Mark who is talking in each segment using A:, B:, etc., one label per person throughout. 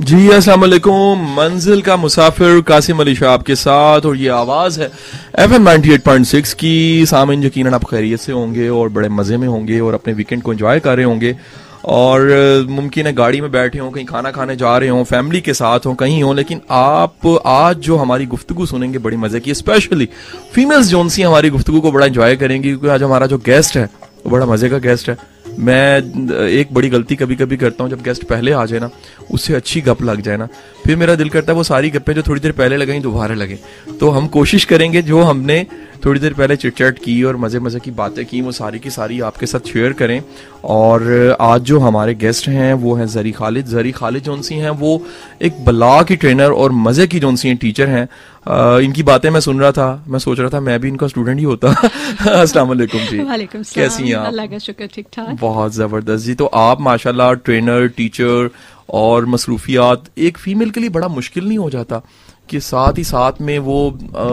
A: जी अस्सलाम वालेकुम। मंजिल का मुसाफिर कासिम अली शाह आपके साथ, और ये आवाज़ है FM 98.6 की। सामीन यकीनन आप खैरियत से होंगे और बड़े मज़े में होंगे और अपने वीकेंड को एंजॉय कर रहे होंगे, और मुमकिन है गाड़ी में बैठे हों, कहीं खाना खाने जा रहे हों, फैमिली के साथ हों, कहीं हों। लेकिन आप आज जो हमारी गुफ्तगू सुनेंगे बड़ी मज़े की, स्पेशली फीमेल्स जोन सी हमारी गुफ्तगू को बड़ा एंजॉय करेंगी, क्योंकि आज हमारा जो गेस्ट है वो बड़ा मज़े का गेस्ट है। मैं एक बड़ी गलती कभी कभी करता हूँ, जब गेस्ट पहले आ जाए ना, उससे अच्छी गप लग जाए ना, फिर मेरा दिल करता है वो सारी गप्पें जो थोड़ी देर पहले लगाई दोबारा लगे। तो हम कोशिश करेंगे जो हमने थोड़ी देर पहले चिटचैट की और मज़े मज़े की बातें की, वो सारी की सारी आपके साथ शेयर करें। और आज जो हमारे गेस्ट हैं वो हैं ज़री खालिद। ज़री खालिद जौन सी हैं वो एक बला की ट्रेनर और मज़े की जौन सी हैं टीचर हैं। इनकी बातें मैं सुन रहा था, मैं सोच रहा था मैं भी इनका स्टूडेंट ही होता। अस्सलाम वालेकुम जी।
B: वालेकुम सलाम।
A: कैसी हैं आप?
B: अल्लाह का शुक्र, ठीक ठाक।
A: बहुत ज़बरदस्त जी। तो आप माशाल्लाह ट्रेनर, टीचर और मसरूफियात, एक फ़ीमेल के लिए बड़ा मुश्किल नहीं हो जाता कि साथ ही साथ में वो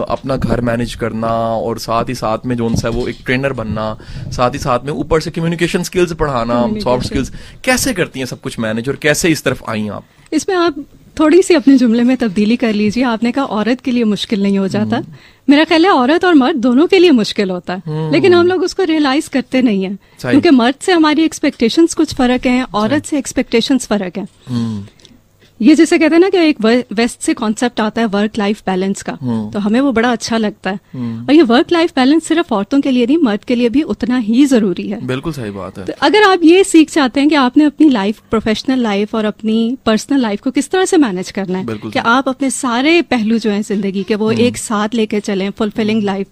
A: अपना घर मैनेज करना, और साथ ही साथ में जो उनसे वो एक ट्रेनर बनना, साथ ही साथ में ऊपर से कम्युनिकेशन स्किल्स पढ़ाना, सॉफ्ट स्किल्स, कैसे करती हैं सब कुछ मैनेज, और कैसे इस तरफ आई आप?
B: इसमें आप थोड़ी सी अपने जुमले में तब्दीली कर लीजिए। आपने कहा औरत के लिए मुश्किल नहीं हो जाता, मेरा ख्याल है औरत और मर्द दोनों के लिए मुश्किल होता है, लेकिन हम लोग उसको रियलाइज करते नहीं है, क्योंकि मर्द से हमारी एक्सपेक्टेशंस कुछ फर्क है, औरत से एक्सपेक्टेशंस फर्क है। ये जैसे कहते हैं ना कि एक वेस्ट से कॉन्सेप्ट आता है वर्क लाइफ बैलेंस का, तो हमें वो बड़ा अच्छा लगता है। और ये वर्क लाइफ बैलेंस सिर्फ औरतों के लिए नहीं, मर्द के लिए भी उतना ही जरूरी है।
A: बिल्कुल सही बात है।
B: तो अगर आप ये सीख चाहते हैं कि आपने अपनी लाइफ, प्रोफेशनल लाइफ और अपनी पर्सनल लाइफ को किस तरह से मैनेज करना है, कि आप अपने सारे पहलू जो हैं जिंदगी के वो एक साथ लेके चलें, फुलफिलिंग लाइफ,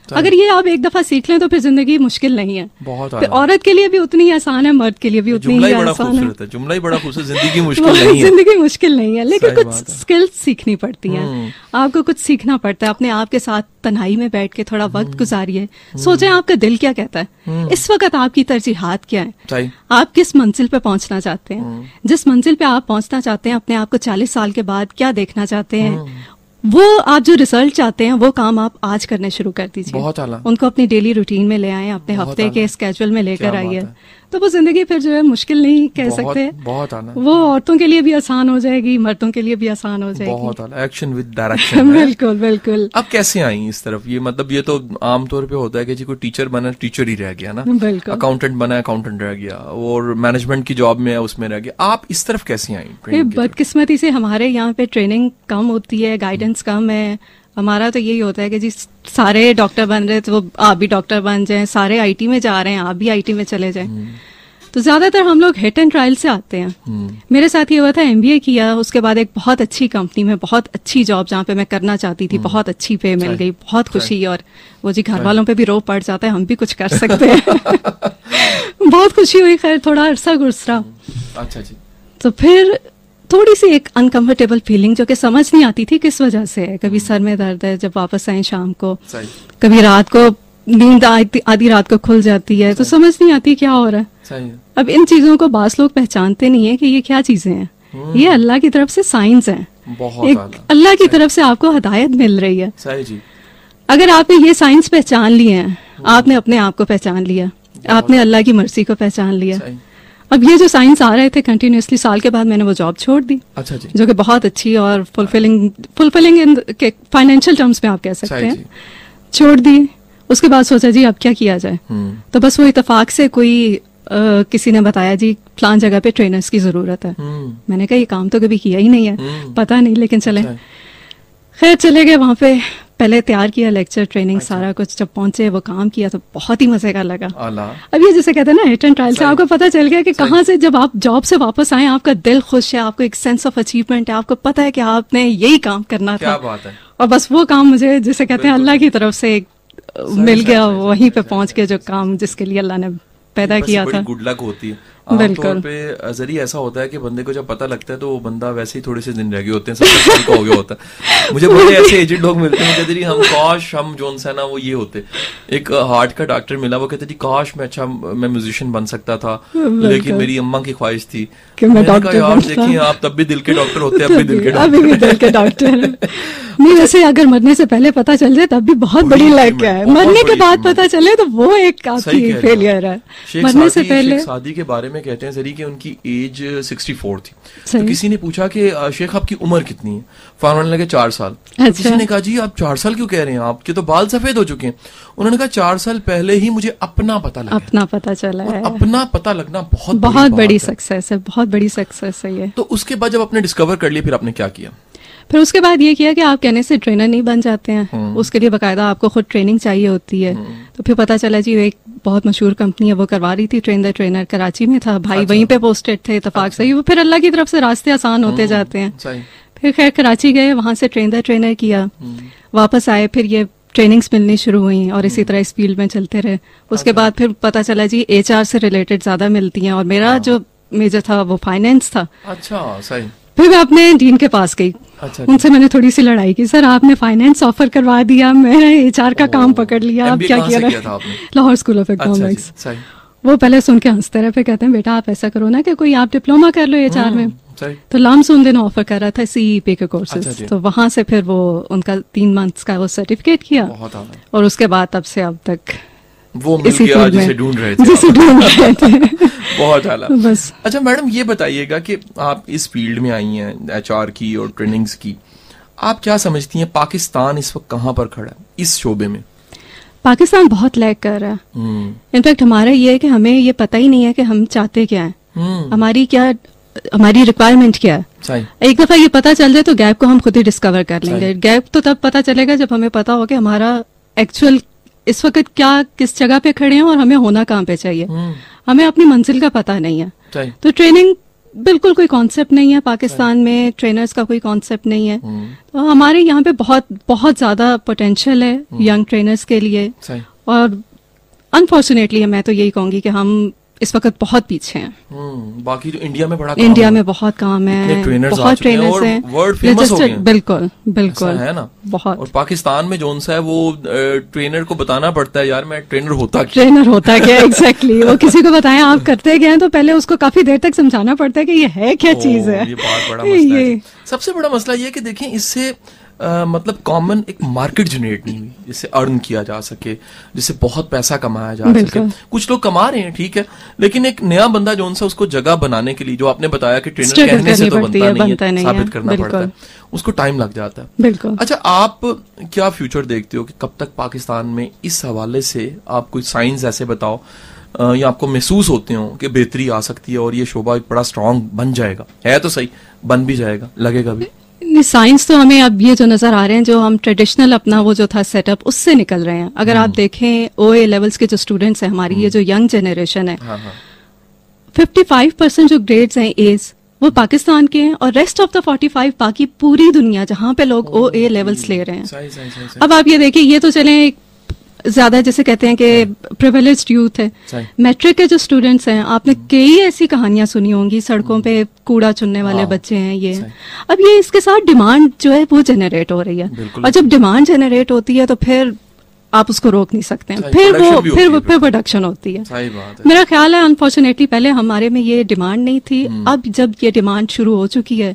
B: अगर ये आप एक दफा सीख लें तो फिर जिंदगी मुश्किल नहीं है।
A: बहुत
B: फिर औरत के लिए भी उतनी ही आसान है, मर्द के लिए भी उतनी ही आसान है।
A: जुमला ही बड़ा खूबसूरत, जिंदगी मुश्किल नहीं है।
B: जिंदगी मुश्किल नहीं है, लेकिन कुछ स्किल्स सीखनी पड़ती हैं। आपको कुछ सीखना पड़ता है, अपने आप के साथ तन्हाई में बैठ के थोड़ा वक्त गुजारिए, सोचें आपका दिल क्या कहता है, इस वक्त आपकी तरजीहात क्या है, आप किस मंजिल पे पहुंचना चाहते हैं, जिस मंजिल पे आप पहुंचना चाहते हैं, अपने आप को 40 साल के बाद क्या देखना चाहते हैं, वो आप जो रिजल्ट चाहते हैं वो काम आप आज करने शुरू कर दीजिए।
A: बहुत आला। उनको
B: अपनी डेली रूटीन में ले आए, अपने हफ्ते के स्केड्यूल में लेकर आइए, तो वो जिंदगी फिर जो है मुश्किल नहीं कह सकते।
A: बहुत आला।
B: वो औरतों के लिए भी आसान हो जाएगी, मर्दों के लिए भी आसान हो जाएगी।
A: बहुत आला। Action with direction.
B: बिल्कुल बिल्कुल।
A: अब कैसे आई इस तरफ? ये मतलब ये तो आमतौर पे होता है कि जी कोई टीचर बना, टीचर ही रह गया ना, अकाउंटेंट बना, अकाउंटेंट रह गया, और मैनेजमेंट की जॉब में है उसमें रह गया। आप इस तरफ कैसे आई?
B: बदकिस्मती से हमारे यहाँ पे ट्रेनिंग कम होती है, गाइडेंस कम है। हमारा तो यही होता है कि जी सारे डॉक्टर बन रहे तो आप भी डॉक्टर बन जाएं, सारे आईटी में जा रहे हैं आप भी आईटी में चले जाएं। तो ज्यादातर हम लोग हिट एंड ट्रायल से आते हैं। मेरे साथ ये हुआ था, MBA किया, उसके बाद एक बहुत अच्छी कंपनी में बहुत अच्छी जॉब जहाँ पे मैं करना चाहती थी, बहुत अच्छी पे मिल गई, बहुत खुशी, और वो जी घर वालों पे भी रोब पड़ जाता है, हम भी कुछ कर सकते हैं। बहुत खुशी हुई, खैर थोड़ा अरसा गुजरा।
A: अच्छा जी।
B: तो फिर थोड़ी सी एक अनकंफर्टेबल फीलिंग जो कि समझ नहीं आती थी किस वजह से है। कभी सर में दर्द है जब वापस आए शाम को, कभी रात को नींद आधी रात को खुल जाती है, तो समझ नहीं आती क्या हो रहा है। अब इन चीजों को बास लोग पहचानते नहीं है कि ये क्या चीजें हैं। ये अल्लाह की तरफ से साइंस है, एक अल्लाह की तरफ से आपको हदायत मिल रही है।
A: सही जी।
B: अगर आपने ये साइंस पहचान लिए हैं, आपने अपने आप को पहचान लिया, आपने अल्लाह की मर्जी को पहचान लिया। अब ये जो साइंस आ रहे थे कंटिन्यूसली, साल के बाद मैंने वो जॉब छोड़ दी।
A: अच्छा जी।
B: जो कि बहुत अच्छी और फुलफिलिंग इन फाइनेंशियल टर्म्स में आप कह सकते हैं, छोड़ दी। उसके बाद सोचा जी अब क्या किया जाए, तो बस वो इत्तेफाक से कोई किसी ने बताया जी फलान जगह पे ट्रेनर्स की जरूरत है। मैंने कहा ये काम तो कभी किया ही नहीं है, पता नहीं, लेकिन चले, खैर चले गए वहां पे। पहले तैयार किया लेक्चर, ट्रेनिंग, सारा कुछ। जब पहुंचे वो काम किया तो बहुत ही मजे का लगा। अब ये जैसे कहते हैं ना हिट एंड ट्रायल से आपको पता चल गया कि कहाँ से जब आप जॉब से वापस आए आपका दिल खुश है, आपको एक सेंस ऑफ अचीवमेंट है, आपको पता है कि आपने यही काम करना था।
A: बात है।
B: और बस वो काम मुझे जिसे कहते हैं अल्लाह की तरफ से मिल गया, वहीं पे पहुंच के जो काम जिसके लिए अल्लाह ने पैदा किया था।
A: गुड लक होती है आमतौर पे। जरिए ऐसा होता है कि बंदे को जब पता लगता है तो वो बंदा वैसे ही थोड़े से दिन रह गए होते हैं, सब कुछ हो गया होता है। मुझे बड़े ऐसे एजेड लोग मिलते हैं, कहते जी हम काश हम जोन सा ना वो ये होते। एक हार्ट का डॉक्टर मिला, वो कहते जी काश मैं म्यूजिशियन बन सकता था, लेकिन मेरी अम्मा की ख्वाहिश थी कि मैं डॉक्टर बनता। देखिए आप तब भी दिल के डॉक्टर होते, अब भी दिल के डॉक्टर।
B: नहीं, वैसे अगर मरने से पहले पता चल जाए तब भी बहुत बड़ी लक है, मरने के बाद पता चले तो वो एक आपकी फेलियर है। मरने से पहले
A: शादी के बारे में कहते हैं जरी कि उनकी एज 64 थी। तो
B: सही।
A: किसी ने पूछा कि शेख आपकी उम्र कितनी है? फरमाने लगे 4 साल। तो
B: अच्छा।
A: किसी ने कहा जी आप 4 साल क्यों कह रहे हैं, आपके तो बाल सफेद हो चुके हैं। उन्होंने कहा 4 साल पहले ही मुझे अपना पता लगा।
B: अपना पता चला
A: और
B: है।
A: अपना पता लगना बहुत
B: बहुत बड़ी
A: बात है।
B: सक्सेस है, बहुत बड़ी सक्सेस है ये।
A: तो उसके बाद जब आपने डिस्कवर कर लिया फिर आपने क्या किया?
B: फिर उसके बाद ये किया कि आप कहने से ट्रेनर नहीं बन जाते हैं, उसके लिए बकायदा आपको खुद ट्रेनिंग चाहिए होती है। तो फिर पता चला जी एक बहुत मशहूर कंपनी है वो करवा रही थी ट्रेन द ट्रेनर, कराची में था भाई।
A: अच्छा।
B: वहीं पे पोस्टेड थे इतफाक से ही। वो फिर अल्लाह की तरफ से रास्ते आसान होते जाते हैं।
A: सही।
B: फिर खैर कराची गए, वहां से ट्रेन द ट्रेनर किया, वापस आए, फिर ये ट्रेनिंग्स मिलनी शुरू हुई और इसी तरह इस फील्ड में चलते रहे। उसके बाद फिर पता चला जी HR से रिलेटेड ज्यादा मिलती हैं और मेरा जो मेजर था वो फाइनेंस था।
A: अच्छा सही।
B: फिर मैं अपने डीन के पास गई,
A: अच्छा।
B: उनसे मैंने थोड़ी सी लड़ाई की, सर आपने फाइनेंस ऑफर करवा दिया, मैंने HR का काम पकड़ लिया, अब
A: MBA
B: क्या
A: कहाँ
B: किया
A: से
B: ना?
A: किया था आपने?
B: लाहौर स्कूल ऑफ
A: अच्छा जी,
B: इकोनॉमिक्स।
A: सही।
B: वो पहले सुन के हंसते रहे, फिर कहते हैं बेटा आप ऐसा करो ना कि कोई आप डिप्लोमा कर लो HR में।
A: सही।
B: तो लाम्स उन दिनों ऑफर कर रहा था CEP के
A: अच्छा
B: कोर्सेज।
A: जी।
B: तो वहां से फिर वो उनका 3 मंथ्स का वो सर्टिफिकेट किया
A: बहुत आला।
B: और उसके बाद तब से अब तक
A: वो मिल
B: इसी
A: गया
B: फील्ड
A: जिसे
B: में
A: ढूंढ रहे थे
B: जिसे
A: आप।
B: ढूंढ रहे थे।
A: बहुत आला।
B: बस।
A: अच्छा मैडम ये बताइएगा कि आप इस फील्ड में आई हैं HR की और ट्रेनिंग्स की, आप क्या समझती हैं पाकिस्तान इस वक्त कहाँ पर खड़ा है इस शोबे में?
B: पाकिस्तान बहुत लैग कर रहा है। इनफैक्ट हमारा ये है कि हमें ये पता ही नहीं है कि हम चाहते क्या है, हमारी रिक्वायरमेंट क्या है।
A: सही।
B: एक दफा ये पता चल जाए तो गैप को हम खुद ही डिस्कवर कर लेंगे। गैप तो तब पता चलेगा जब हमें पता हो कि हमारा एक्चुअल इस वक्त क्या किस जगह पे खड़े हैं और हमें होना कहाँ पे चाहिए। हमें अपनी मंजिल का पता नहीं है।
A: सही।
B: तो ट्रेनिंग बिल्कुल कोई कॉन्सेप्ट नहीं है पाकिस्तान में, ट्रेनर्स का कोई कॉन्सेप्ट नहीं है। तो हमारे यहाँ पे बहुत बहुत ज्यादा पोटेंशियल है यंग ट्रेनर्स के लिए।
A: सही।
B: और अनफॉर्चुनेटली मैं तो यही कहूंगी कि हम इस वक्त बहुत पीछे हैं।
A: बाकी जो इंडिया में बड़ा काम
B: इंडिया
A: है।
B: में बहुत काम है,
A: इतने ट्रेनर्स आ
B: बहुत
A: चुके हैं
B: ट्रेनर्स
A: और
B: हैं,
A: वर्ल्ड फेमस हो गए हैं।
B: बिल्कुल बिल्कुल
A: ऐसा है ना।
B: बहुत।
A: और पाकिस्तान में जोन सा है वो ट्रेनर को बताना पड़ता है यार मैं ट्रेनर होता क्या।
B: ट्रेनर होता क्या एग्जैक्टली वो किसी को बताएं आप करते क्या हैं तो पहले उसको काफी देर तक समझाना पड़ता है कि ये है क्या चीज है।
A: ये बहुत बड़ा मसला है। सबसे बड़ा मसला ये है कि देखिए इससे मतलब कॉमन एक मार्केट जनरेट नहीं हुई जिससे अर्न किया जा सके, जिससे बहुत पैसा कमाया जा सके। कुछ लोग कमा रहे हैं ठीक है, लेकिन एक नया बंदा जो उनसे उसको जगह बनाने के लिए, जो आपने बताया कि ट्रेनर कहने से तो बनता नहीं है, साबित करना पड़ता है, उसको टाइम लग जाता है।
B: बिल्कुल।
A: अच्छा आप क्या फ्यूचर देखते हो कि कब तक पाकिस्तान में इस हवाले से आप कोई साइंस ऐसे बताओ या आपको महसूस होते हो कि बेहतरी आ सकती है और ये शोबा एक बड़ा स्ट्रांग बन जाएगा? है तो सही, बन भी जाएगा, लगेगा भी।
B: साइंस तो हमें अब ये जो नजर आ रहे हैं, जो हम ट्रेडिशनल अपना वो जो था सेटअप उससे निकल रहे हैं। अगर आप देखें OA लेवल्स के जो स्टूडेंट्स हैं हमारी, ये जो यंग जनरेशन है, 55% जो ग्रेड्स हैं A's वो पाकिस्तान के हैं और रेस्ट ऑफ द 45 बाकी पूरी दुनिया जहां पे लोग OA लेवल्स ले रहे हैं।
A: सही।
B: अब आप ये देखिए, ये तो चले ज्यादा जैसे कहते हैं कि प्रिविलेज्ड यूथ है। मैट्रिक के जो स्टूडेंट्स हैं, आपने कई ऐसी कहानियां सुनी होंगी, सड़कों पे कूड़ा चुनने वाले बच्चे हैं ये। अब ये इसके साथ डिमांड जो है वो जनरेट हो रही है, और जब डिमांड जनरेट होती है तो फिर आप उसको रोक नहीं सकते हैं। फिर प्रोडक्शन होती है।
A: सही बात है।
B: मेरा ख्याल है अनफॉर्चुनेटली पहले हमारे में ये डिमांड नहीं थी, अब जब ये डिमांड शुरू हो चुकी है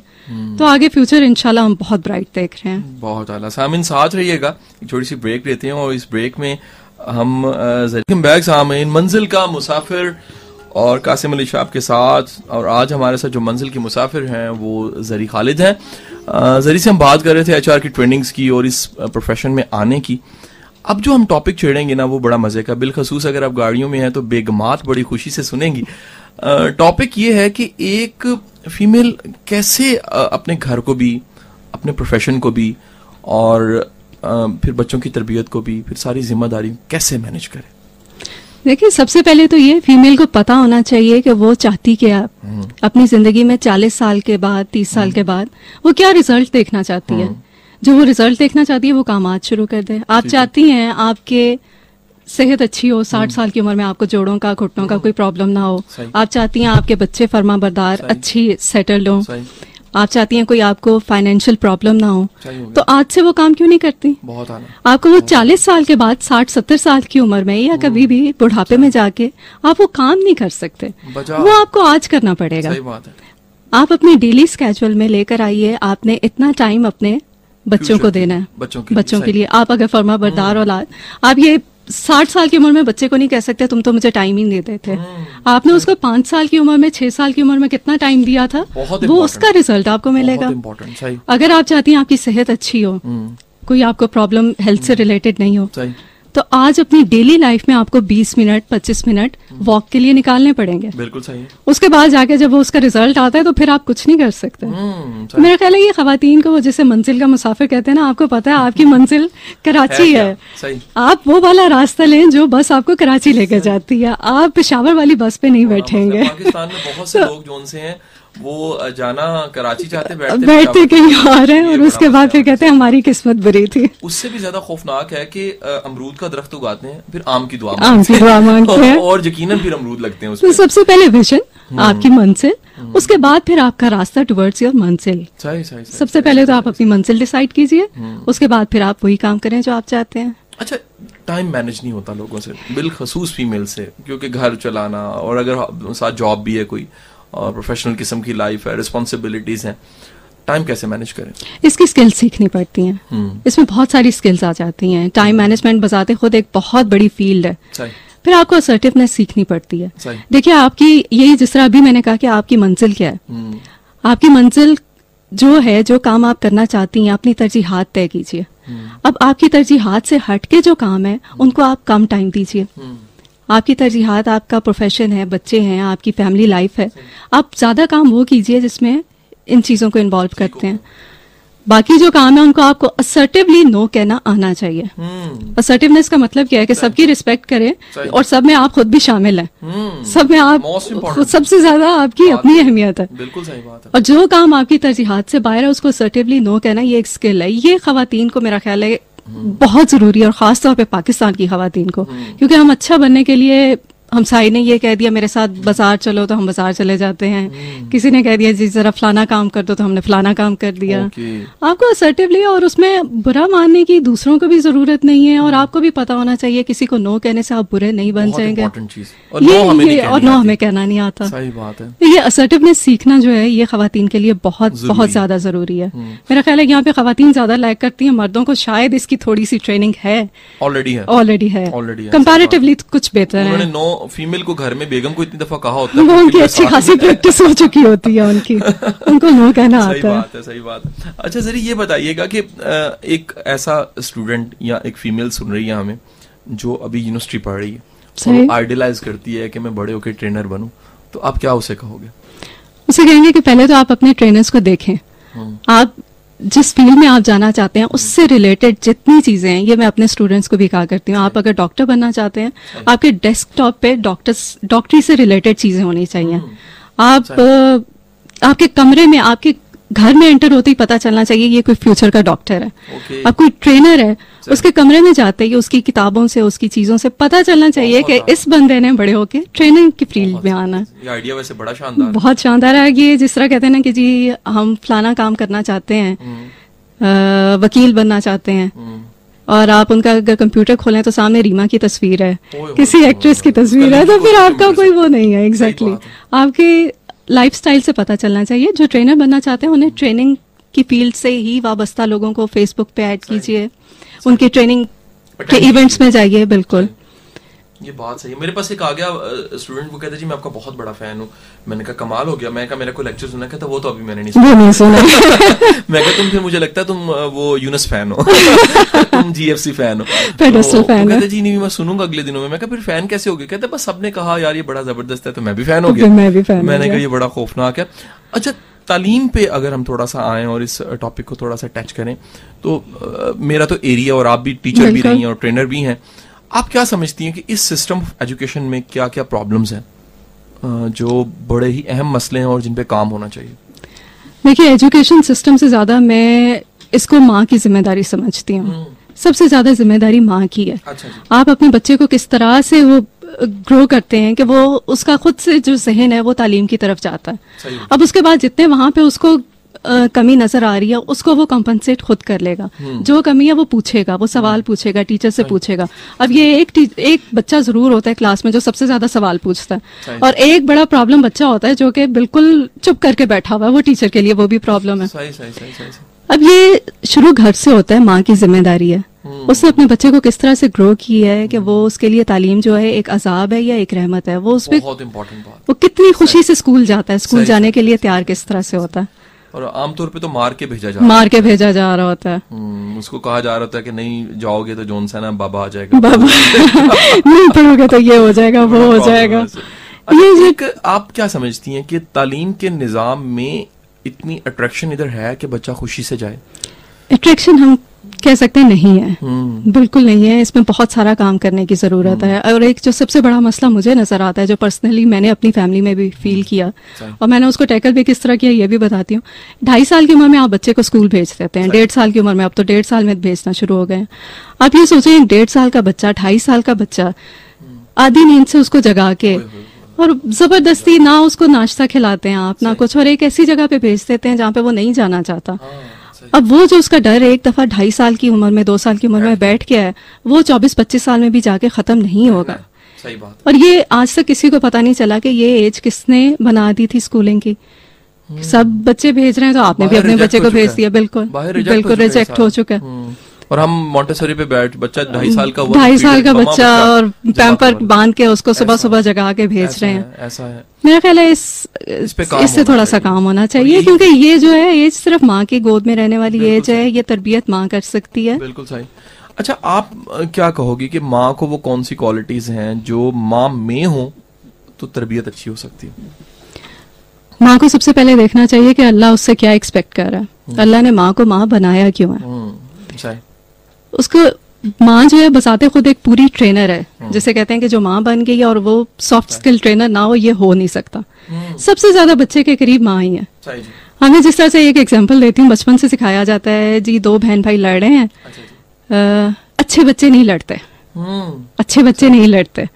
B: तो आगे फ्यूचर इंशाल्लाह हम बहुत ब्राइट देख रहे हैं।
A: बहुत आला। सामीन साथ रहिएगा, एक छोटी सी ब्रेक लेते हैं और इस ब्रेक में हम बैग सामीन मंजिल का मुसाफिर और कासिम अली शाह के साथ, और आज हमारे साथ जो मंजिल के मुसाफिर हैं वो जरी खालिद हैं। जरी से हम बात कर रहे थे HR की ट्रेनिंग्स की और इस प्रोफेशन में आने की। अब जो हम टॉपिक छेड़ेंगे ना वो बड़ा मजे का, बिलखसूस अगर आप गाड़ियों में हैं तो बेगमात बड़ी खुशी से सुनेंगी। टॉपिक ये है कि एक फीमेल कैसे अपने घर को भी, अपने प्रोफेशन को भी और फिर बच्चों की तरबियत को भी, फिर सारी जिम्मेदारी कैसे मैनेज करे।
B: देखिए सबसे पहले तो ये फीमेल को पता होना चाहिए कि वो चाहती क्या अपनी जिंदगी में 40 साल के बाद, 30 साल के बाद वो क्या रिजल्ट देखना चाहती है। जो वो रिजल्ट देखना चाहती है वो काम आज शुरू कर दे। आप चाहती हैं आपके सेहत अच्छी हो, 60 साल की उम्र में आपको जोड़ों का, घुटनों का कोई प्रॉब्लम ना हो। आप चाहती हैं आपके बच्चे फर्माबरदार, अच्छी सेटल्ड हो। आप चाहती हैं कोई आपको फाइनेंशियल प्रॉब्लम ना हो, तो आज से वो काम क्यों नहीं करती?
A: बहुत आना।
B: आपको वो 40 साल के बाद, 60-70 साल की उम्र में या कभी भी बुढ़ापे में जाके आप वो काम नहीं कर सकते, वो आपको आज करना पड़ेगा।
A: सही बात है।
B: आप अपने डेली स्केड्यूल में लेकर आइए, आपने इतना टाइम अपने बच्चों को देना है, बच्चों के लिए। आप अगर फर्माबरदार औलाद, आप ये 60 साल की उम्र में बच्चे को नहीं कह सकते तुम तो मुझे टाइम ही नहीं देते थे। आपने उसको 5 साल की उम्र में, 6 साल की उम्र में कितना टाइम दिया था, वो उसका रिजल्ट आपको मिलेगा। अगर आप चाहती हैं आपकी सेहत अच्छी हो, कोई आपको प्रॉब्लम हेल्थ से रिलेटेड नहीं हो, तो आज अपनी डेली लाइफ में आपको 20 मिनट 25 मिनट वॉक के लिए निकालने पड़ेंगे।
A: बिल्कुल सही है।
B: उसके बाद जाके जब वो उसका रिजल्ट आता है तो फिर आप कुछ नहीं कर सकते। मेरा ख्याल है ये खवातीन को वो जिसे मंजिल का मुसाफिर कहते हैं ना, आपको पता है आपकी मंजिल कराची है।
A: सही।
B: आप वो वाला रास्ता लें जो बस आपको कराची लेकर जाती है, आप पेशावर वाली बस पे नहीं बैठेंगे।
A: पाकिस्तान में बहुत से लोग जो उनसे हैं वो जाना कराची चाहते
B: बैठते कहीं और हैं और उसके बाद फिर कहते हैं हमारी किस्मत बुरी थी।
A: उससे भी ज्यादा खौफनाक है कि अमरूद का दरख्त उगाते हैं, फिर आम की दुआ
B: मांगते हैं
A: और यकीनन फिर अमरूद लगते हैं
B: तो सबसे पहले विजन, आपकी मंजिल, उसके बाद फिर आपका रास्ता टुवर्ड्स योर मंजिल। सबसे पहले तो आप अपनी मंजिल डिसाइड कीजिए, उसके बाद फिर आप वही काम करें जो आप चाहते हैं।
A: अच्छा, टाइम मैनेज नहीं होता लोगों से, बिलखसूस फीमेल से, क्योंकि घर चलाना और अगर साथ जॉब भी है कोई और प्रोफेशनल किस्म की लाइफ है, रिस्पॉन्सिबिलिटीज हैं, टाइम कैसे मैनेज करें?
B: इसकी स्किल्स सीखनी पड़ती हैं। इसमें बहुत सारी स्किल्स आ जाती हैं। टाइम मैनेजमेंट बजाते खुद एक बहुत बड़ी फील्ड है। फिर आपको असर्टिवनेस सीखनी पड़ती है। देखिए आपकी यही, जिस तरह अभी मैंने कहा कि आपकी मंजिल क्या है, आपकी मंजिल जो है, जो काम आप करना चाहती हैं, अपनी तरजीहात तय कीजिए। अब आपकी तरजीहात से हटके जो काम है उनको आप कम टाइम दीजिए। आपकी तरजीहात, आपका प्रोफेशन है, बच्चे हैं, आपकी फैमिली लाइफ है, आप ज्यादा काम वो कीजिए जिसमें इन चीजों को इन्वॉल्व करते हैं। बाकी जो काम है उनको आपको असर्टिवली नो कहना आना चाहिए। असर्टिवनेस का मतलब क्या है कि सबकी रिस्पेक्ट करें और सब में आप खुद भी शामिल हैं। सब में आप सबसे ज्यादा आपकी अपनी अहमियत है।
A: बिल्कुल सही बात है।
B: और जो काम आपकी तरजीहात से बाहर है उसको असर्टिवली नो कहना, ये एक स्किल है। ये खवातीन को मेरा ख्याल है बहुत जरूरी है, और खास तौर पे पाकिस्तान की खवातीन को, क्योंकि हम अच्छा बनने के लिए, हमसाई ने ये कह दिया मेरे साथ बाजार चलो तो हम बाजार चले जाते हैं, किसी ने कह दिया जी जरा फलाना काम कर दो तो हमने फलाना काम कर दिया। आपको असर्टिवली, और उसमें बुरा मानने की दूसरों को भी जरूरत नहीं है, और आपको भी पता होना चाहिए किसी को नो कहने से आप बुरे नहीं बन जाएंगे। और नो हमें कहना नहीं आता।
A: सही बात है।
B: ये असर्टिवनेस सीखना जो है ये खवातीन के लिए बहुत बहुत ज्यादा जरूरी है। मेरा ख्याल है यहाँ पे खवातीन ज्यादा लैक करती हैं, मर्दों को शायद इसकी थोड़ी सी ट्रेनिंग है, ऑलरेडी है कंपैरेटिवली कुछ बेहतर है।
A: फीमेल को घर में बेगम को इतनी दफा कहा होता है,
B: वो उनकी अच्छी खासी प्रैक्टिस हो चुकी होती है उनकी, उनको नो कहना आता है।
A: सही बात है। अच्छा जरी ये बताइएगा कि एक ऐसा स्टूडेंट या एक फीमेल सुन रही है हमें जो अभी यूनिवर्सिटी पढ़ रही है और आइडियलाइज करती है कि मैं बड़े होकर ट्रेनर बनूं, तो आप क्या उसे कहोगे?
B: उसे कहेंगे कि पहले तो आप अपने ट्रेनर्स को देखें। आप जिस फील्ड में आप जाना चाहते हैं उससे रिलेटेड जितनी चीजें हैं, ये मैं अपने स्टूडेंट्स को भी कहा करती हूँ। आप अगर डॉक्टर बनना चाहते हैं, आपके डेस्कटॉप पे डॉक्टरी से रिलेटेड चीजें होनी चाहिए। आप आपके कमरे में, आपके घर में एंटर होते ही पता चलना चाहिए ये कोई फ्यूचर का डॉक्टर है। अब कोई ट्रेनर है, उसके कमरे में जाते ही उसकी किताबों से, उसकी चीजों से पता चलना चाहिए कि इस बंदे ने बड़े होके ट्रेनिंग की फील्ड में आना है।
A: ये आइडिया वैसे बड़ा शानदार, बहुत
B: शानदार है। ये जिस तरह कहते हैं ना कि जी हम फलाना काम करना चाहते हैं, वकील बनना चाहते हैं, और आप उनका अगर कंप्यूटर खोलें तो सामने रीमा की तस्वीर है, किसी एक्ट्रेस की तस्वीर है, तो फिर आपका कोई वो नहीं है। एग्जैक्टली आपके लाइफस्टाइल से पता चलना चाहिए। जो ट्रेनर बनना चाहते हैं उन्हें ट्रेनिंग की फील्ड से ही वाबस्ता लोगों को फेसबुक पे ऐड कीजिए, उनके ट्रेनिंग के इवेंट्स में जाइए। बिल्कुल
A: ये बात सही है। मेरे पास एक आ गया स्टूडेंट, वो कहता जी मैं आपका बहुत बड़ा फैन हूँ। मैंने कहा कमाल हो गया। मैं कहा मेरा कोई लेक्चर सुना, कहता वो तो अभी मैंने नहीं सुना। मैं कहा तुम, फिर मुझे लगता है तुम वो यूनस फैन हो, तुम जीएफसी फैन हो,
B: पेडेस्टल फैन।
A: कहते जी नहीं मैं सुनूंगा अगले दिनों में। मैं कहा फिर फैन कैसे हो गए? कहते बस सबने कहा यार ये बड़ा जबरदस्त है तो मैं भी फैन हो गया। मैंने कहा ये बड़ा खौफनाक है। अच्छा तालीम पे अगर हम थोड़ा सा आए और इस टॉपिक को थोड़ा सा टच करें, तो मेरा तो एरिया, और आप भी टीचर भी रही हैं और ट्रेनर भी हैं, आप क्या समझती हैं कि इस सिस्टम ऑफ एजुकेशन में क्या क्या प्रॉब्लम्स हैं जो बड़े ही अहम मसले हैं और जिन पे काम होना चाहिए?
B: देखिए एजुकेशन सिस्टम से ज्यादा मैं इसको माँ की जिम्मेदारी समझती हूँ। सबसे ज्यादा जिम्मेदारी माँ की है। अच्छा जी। आप अपने बच्चे को किस तरह से वो ग्रो करते हैं कि वो उसका खुद से जो जहन है वो तालीम की तरफ जाता है। अब उसके बाद जितने वहां पे उसको कमी नजर आ रही है उसको वो कॉम्पनसेट खुद कर लेगा। जो कमी है वो पूछेगा, वो सवाल पूछेगा, टीचर से पूछेगा। अब ये एक बच्चा जरूर होता है क्लास में जो सबसे ज्यादा सवाल पूछता है, और एक बड़ा प्रॉब्लम बच्चा होता है जो कि बिल्कुल चुप करके बैठा हुआ है। वो टीचर के लिए वो भी प्रॉब्लम है। अब ये शुरू घर से होता है, माँ की जिम्मेदारी है। उसने अपने बच्चे को किस तरह से ग्रो किया है कि वो उसके लिए तालीम जो है एक अजाब है या एक रहमत है, वो उसमें
A: बहुत इंपॉर्टेंट बात।
B: वो कितनी खुशी से स्कूल जाता है, स्कूल जाने के लिए तैयार किस तरह से होता है।
A: और आमतौर पे तो मार के भेजा
B: जा रहा होता है।
A: उसको कहा जा रहा था कि नहीं जाओगे तो जोन सा ना बाबा आ जाएगा,
B: बाबा नहीं पढ़ोगे तो ये हो जाएगा, वो हो जाएगा।
A: ये आप क्या समझती हैं कि तालीम के निजाम में इतनी अट्रैक्शन इधर है कि बच्चा खुशी से जाए?
B: अट्रैक्शन हम कह सकते हैं नहीं है, बिल्कुल नहीं है। इसमें बहुत सारा काम करने की जरूरत है। और एक जो सबसे बड़ा मसला मुझे नजर आता है, जो पर्सनली मैंने अपनी फैमिली में भी फील किया और मैंने उसको टैकल भी किस तरह किया ये भी बताती हूँ। 2.5 साल की उम्र में आप बच्चे को स्कूल भेज देते हैं, 1.5 साल की उम्र में, अब तो 1.5 साल में भेजना शुरू हो गए। आप ये सोचें 1.5 साल का बच्चा, 2.5 साल का बच्चा, आधी नींद से उसको जगा के और जबरदस्ती ना उसको नाश्ता खिलाते हैं आप ना कुछ, और एक ऐसी जगह पे भेज देते हैं जहाँ पे वो नहीं जाना चाहता। अब वो जो उसका डर है एक दफा 2.5 साल की उम्र में, 2 साल की उम्र में बैठ गया है, वो 24-25 साल में भी जाके खत्म नहीं होगा।
A: सही बात।
B: और ये आज तक किसी को पता नहीं चला कि ये एज किसने बना दी थी स्कूलिंग की। सब बच्चे भेज रहे हैं तो आपने भी अपने बच्चे को भेज दिया, बिल्कुल रिजेक्ट हो चुका है।
A: और हम मोंटेसरी पे बैठ, बच्चा 2.5 साल का,
B: 2.5 साल का बच्चा और पैम्पर बांध के उसको सुबह सुबह जगा के भेज रहे हैं।
A: ऐसा है।
B: मेरा ख्याल है इससे थोड़ा सा काम होना चाहिए, क्योंकि ये जो है एज सिर्फ माँ की गोद में रहने वाली एज है, ये तरबियत माँ कर सकती है।
A: बिल्कुल सही। अच्छा, आप क्या कहोगी कि माँ को वो कौन सी क्वालिटीज हैं जो माँ में हो तो तरबियत अच्छी हो सकती है?
B: माँ को सबसे पहले देखना चाहिए कि अल्लाह उससे क्या एक्सपेक्ट कर रहा है, अल्लाह ने माँ को माँ बनाया क्यों है। उसको माँ जो है बसाते खुद एक पूरी ट्रेनर है, जिसे कहते हैं कि जो माँ बन गई है और वो सॉफ्ट स्किल ट्रेनर ना हो, ये हो नहीं सकता। सबसे ज्यादा बच्चे के करीब माँ ही है। हमें जिस तरह से एक एग्जांपल देती हूँ, बचपन से सिखाया जाता है जी 2 बहन भाई लड़ रहे हैं, अच्छे बच्चे नहीं लड़ते, अच्छे बच्चे नहीं लड़ते।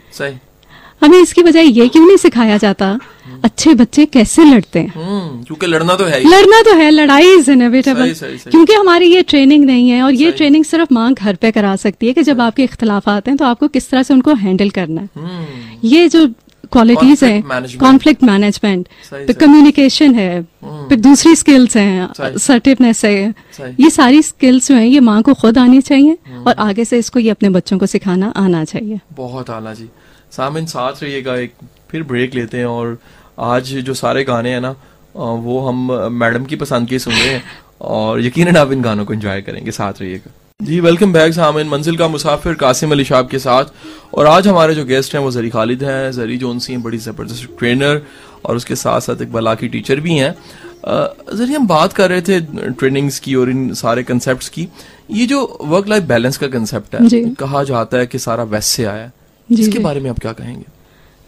B: हमें इसकी बजाय ये क्यों नहीं सिखाया जाता अच्छे बच्चे कैसे लड़ते हैं?
A: क्योंकि लड़ना तो है ही।
B: लड़ाई इज इनएविटेबल, क्योंकि हमारी ये ट्रेनिंग नहीं है। और ये ट्रेनिंग सिर्फ माँ घर पे करा सकती है कि जब आपके इख्तिलाफ आते हैं तो आपको किस तरह से उनको हैंडल करना है। ये जो क्वालिटीज है, कॉन्फ्लिक्ट मैनेजमेंट, फिर कम्युनिकेशन है, फिर दूसरी स्किल्स हैं, असर्टिवनेस है, ये सारी स्किल्स जो हैं ये माँ को खुद आनी चाहिए और आगे से इसको ये अपने बच्चों को सिखाना आना चाहिए।
A: बहुत आला जी। सामिन साथ रहिएगा, एक फिर ब्रेक लेते हैं। और आज जो सारे गाने हैं ना वो हम मैडम की पसंद के सुन रहे हैं और यकीनन आप इन गानों को एंजॉय करेंगे। साथ रहिएगा जी। वेलकम बैक सामिन, मंजिल का मुसाफिर कासिम अली शाब के साथ। और आज हमारे जो गेस्ट हैं वो जरी खालिद हैं। जरी जोनसी हैं, बड़ी ज़बरदस्त ट्रेनर और उसके साथ साथ एक बला की टीचर भी हैं। जरी हम बात कर रहे थे ट्रेनिंग्स की और इन सारे कंसेप्ट की। ये जो वर्क लाइफ बैलेंस का कंसेप्ट है, कहा जाता है कि सारा वेस्ट से आया है, इसके बारे में आप क्या कहेंगे?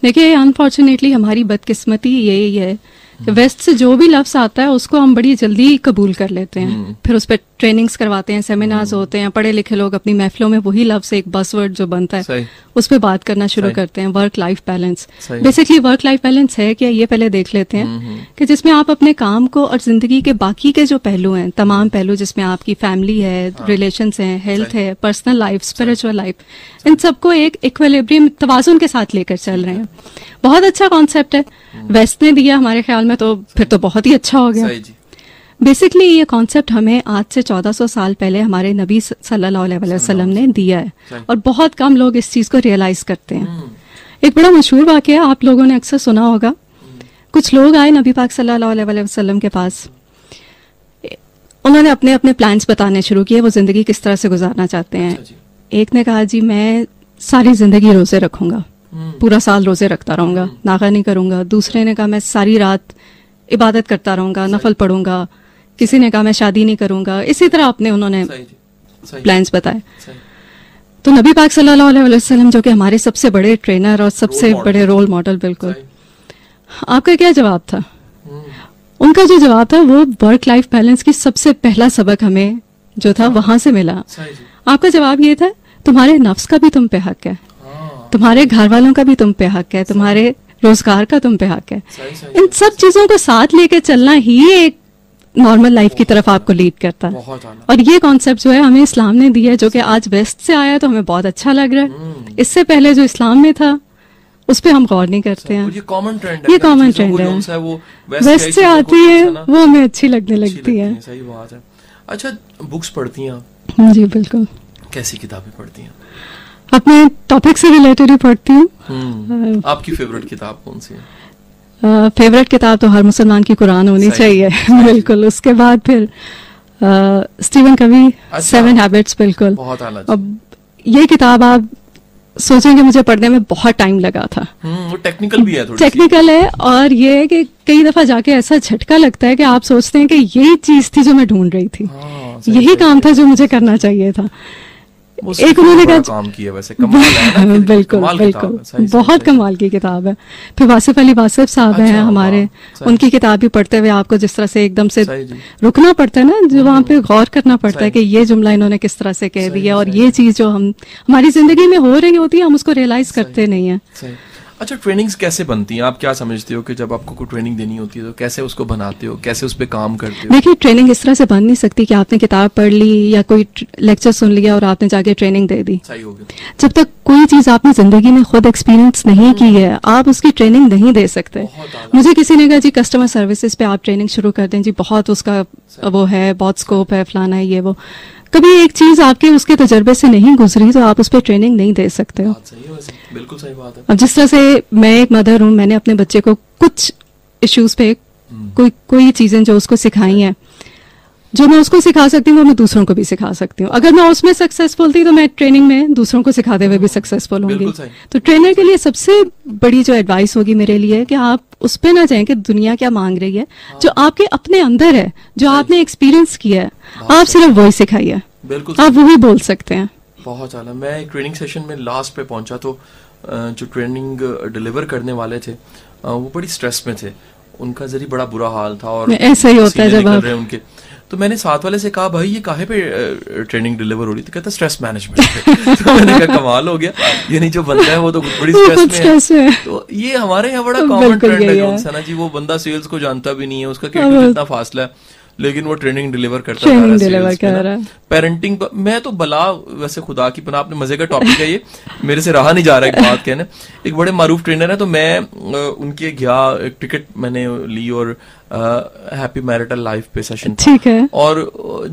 B: देखिए, अनफॉर्चुनेटली हमारी बदकिस्मती यही है कि वेस्ट से जो भी लफ्ज आता है उसको हम बड़ी जल्दी कबूल कर लेते हैं, फिर उस पर ट्रेनिंग्स करवाते हैं, सेमिनार्स होते हैं, पढ़े लिखे लोग अपनी महफिलों में वही लफ्ज, एक बसवर्ड जो बनता है उस पर बात करना शुरू करते हैं। Work life balance, basically work life balance है क्या, ये पहले देख लेते हैं कि जिसमें आप अपने काम को और जिंदगी के बाकी के जो पहलू हैं, तमाम पहलू जिसमें आपकी फैमिली है, रिलेशंस हैं, हेल्थ है, पर्सनल लाइफ, स्पिरिचुअल लाइफ, इन सबको एक इक्विलिब्रियम, तवाजुन के साथ लेकर चल रहे हैं। बहुत अच्छा कॉन्सेप्ट है, वेस्ट ने दिया हमारे ख्याल में, तो फिर तो बहुत ही अच्छा हो गया। बेसिकली ये कॉन्सेप्ट हमें आज से 1400 साल पहले हमारे नबी सल्लल्लाहु अलैहि वसल्लम ने दिया है और बहुत कम लोग इस चीज को रियलाइज करते हैं। एक बड़ा मशहूर वाकया आप लोगों ने अक्सर सुना होगा। कुछ लोग आए नबी पाक सल्लल्लाहु अलैहि वसल्लम के पास, उन्होंने अपने अपने प्लान्स बताने शुरू किए, वो जिंदगी किस तरह से गुजारना चाहते हैं। एक ने कहा जी मैं सारी जिंदगी रोजे रखूंगा, पूरा साल रोजे रखता रहूंगा, नागा नहीं करूंगा। दूसरे ने कहा मैं सारी रात इबादत करता रहूंगा, नफल पढ़ूंगा। किसी ने कहा मैं शादी नहीं करूंगा। इसी तरह अपने उन्होंने प्लान्स बताए। तो नबी पाक सल्लल्लाहु अलैहि वसल्लम जो कि हमारे सबसे बड़े ट्रेनर और सबसे बड़े रोल मॉडल, बिल्कुल, आपका क्या जवाब था? उनका जो जवाब था वो वर्क लाइफ बैलेंस की सबसे पहला सबक हमें जो था वहां से मिला। आपका जवाब ये था तुम्हारे नफ्स का भी तुम पे हक है, तुम्हारे घर वालों का भी तुम पे हक है, तुम्हारे रोजगार का तुम पे हक है। इन सब चीजों को साथ लेके चलना ही एक नॉर्मल लाइफ की तरफ आपको लीड करता है। और ये कॉन्सेप्ट जो है हमें इस्लाम ने दिया है, जो कि आज वेस्ट से आया तो हमें बहुत अच्छा लग रहा है। इससे पहले जो इस्लाम में था उस पे हम गौर नहीं करते हैं।
A: ये कॉमन ट्रेंड
B: है, वो वेस्ट से आती है, वो हमें अच्छी लगने लगती है।
A: सही बात है। अच्छा, बुक्स पढ़ती हैं आप?
B: जी बिल्कुल।
A: कैसी किताबें पढ़ती हैं?
B: अपने टॉपिक से रिलेटेड ही पढ़ती हूँ।
A: आपकी फेवरेट किताब कौन सी है?
B: फेवरेट किताब तो हर मुसलमान की कुरान होनी चाहिए। बिल्कुल। उसके बाद फिर स्टीवन कवी, 7 हैबिट्स। बिल्कुल।
A: बहुत आला।
B: अब ये किताब आप सोचेंगे मुझे पढ़ने में बहुत टाइम लगा था।
A: वो टेक्निकल भी है, थोड़ी
B: टेक्निकल है, और ये है कि कई दफा जाके ऐसा झटका लगता है कि आप सोचते हैं कि यही चीज थी जो मैं ढूंढ रही थी। यही काम था जो मुझे करना चाहिए था। एक उन्होंने कहा
A: काम किया, वैसे कमाल है ना?
B: बिल्कुल बिल्कुल, बहुत कमाल की किताब है। फिर वासिफ अली वासिफ साहब हैं हमारे, उनकी किताब भी पढ़ते हुए आपको जिस तरह से एकदम से रुकना पड़ता है ना, जो वहाँ पे गौर करना पड़ता है कि ये जुमला इन्होंने किस तरह से कह दिया, और ये चीज जो हमारी जिंदगी में हो रही होती है, हम उसको रियलाइज करते नहीं है।
A: अच्छा, ट्रेनिंग्स कैसे बनती हैं? आप क्या समझते हो कि जब आपको कोई ट्रेनिंग देनी होती है तो कैसे उसको बनाते हो, कैसे उस पर काम करते हो?
B: देखिए, ट्रेनिंग इस तरह से बन नहीं सकती कि आपने किताब पढ़ ली या कोई लेक्चर सुन लिया और आपने जाके ट्रेनिंग दे दी।
A: सही हो गया।
B: जब तक कोई चीज आपने जिंदगी में खुद एक्सपीरियंस नहीं की है, आप उसकी ट्रेनिंग नहीं दे सकते। मुझे किसी ने कहा जी कस्टमर सर्विसेज पे आप ट्रेनिंग शुरू कर दें जी, बहुत उसका वो है, बहुत स्कोप है, फलाना है, ये वो। कभी एक चीज आपके उसके तजर्बे से नहीं गुजरी तो आप उस पर ट्रेनिंग नहीं दे सकते हो।
A: बिल्कुल सही बात है।
B: अब जिस तरह से मैं एक मदर हूँ, मैंने अपने बच्चे को कुछ इश्यूज पे कोई चीजें जो उसको सिखाई हैं, जो मैं उसको सिखा सकती हूँ वो मैं दूसरों को भी सिखा सकती हूँ। अगर मैं उसमें सक्सेसफुल थी तो मैं ट्रेनिंग में दूसरों को सिखाते हुए भी सक्सेसफुल होंगी। तो ट्रेनर के लिए सबसे बड़ी जो एडवाइस होगी मेरे लिए कि आप उस पे ना जाएं कि दुनिया क्या मांग रही है, जो आपके अपने अंदर है, जो आपने एक्सपीरियंस किया है, आप सिर्फ वही सिखाइए, आप वही बोल सकते हैं।
A: बहुत आला। मैं एक ट्रेनिंग सेशन में लास्ट पे पहुंचा तो जो ट्रेनिंग डिलीवर करने वाले थे वो बड़ी स्ट्रेस में थे, उनका जरी बड़ा बुरा हाल था और
B: ऐसा ही होता है जब आप
A: उनके। तो मैंने साथ वाले से कहा भाई ये काहे पे ट्रेनिंग डिलीवर हो रही थी? कहता स्ट्रेस मैनेजमेंट पे। तो मैंने कहा कमाल हो गया, यानी जो बंदा है वो तो बड़ी स्ट्रेस में है। तो ये हमारे यहाँ बड़ा कॉमन ट्रेंड है ना जी, वो बंदा सेल्स को जानता भी नहीं है, उसका कितना फासला है, लेकिन वो ट्रेनिंग डिलीवर करता है। पेरेंटिंग मैं तो बला, वैसे खुदा की पनाह, आपने मजे का टॉपिक है ये, मेरे से रहा नहीं जा रहा एक बात कहने। एक बड़े मारूफ ट्रेनर है, तो मैं उनके गया, एक टिकट मैंने ली और हैप्पी मैरिटल लाइफ पे सेशन, ठीक है। और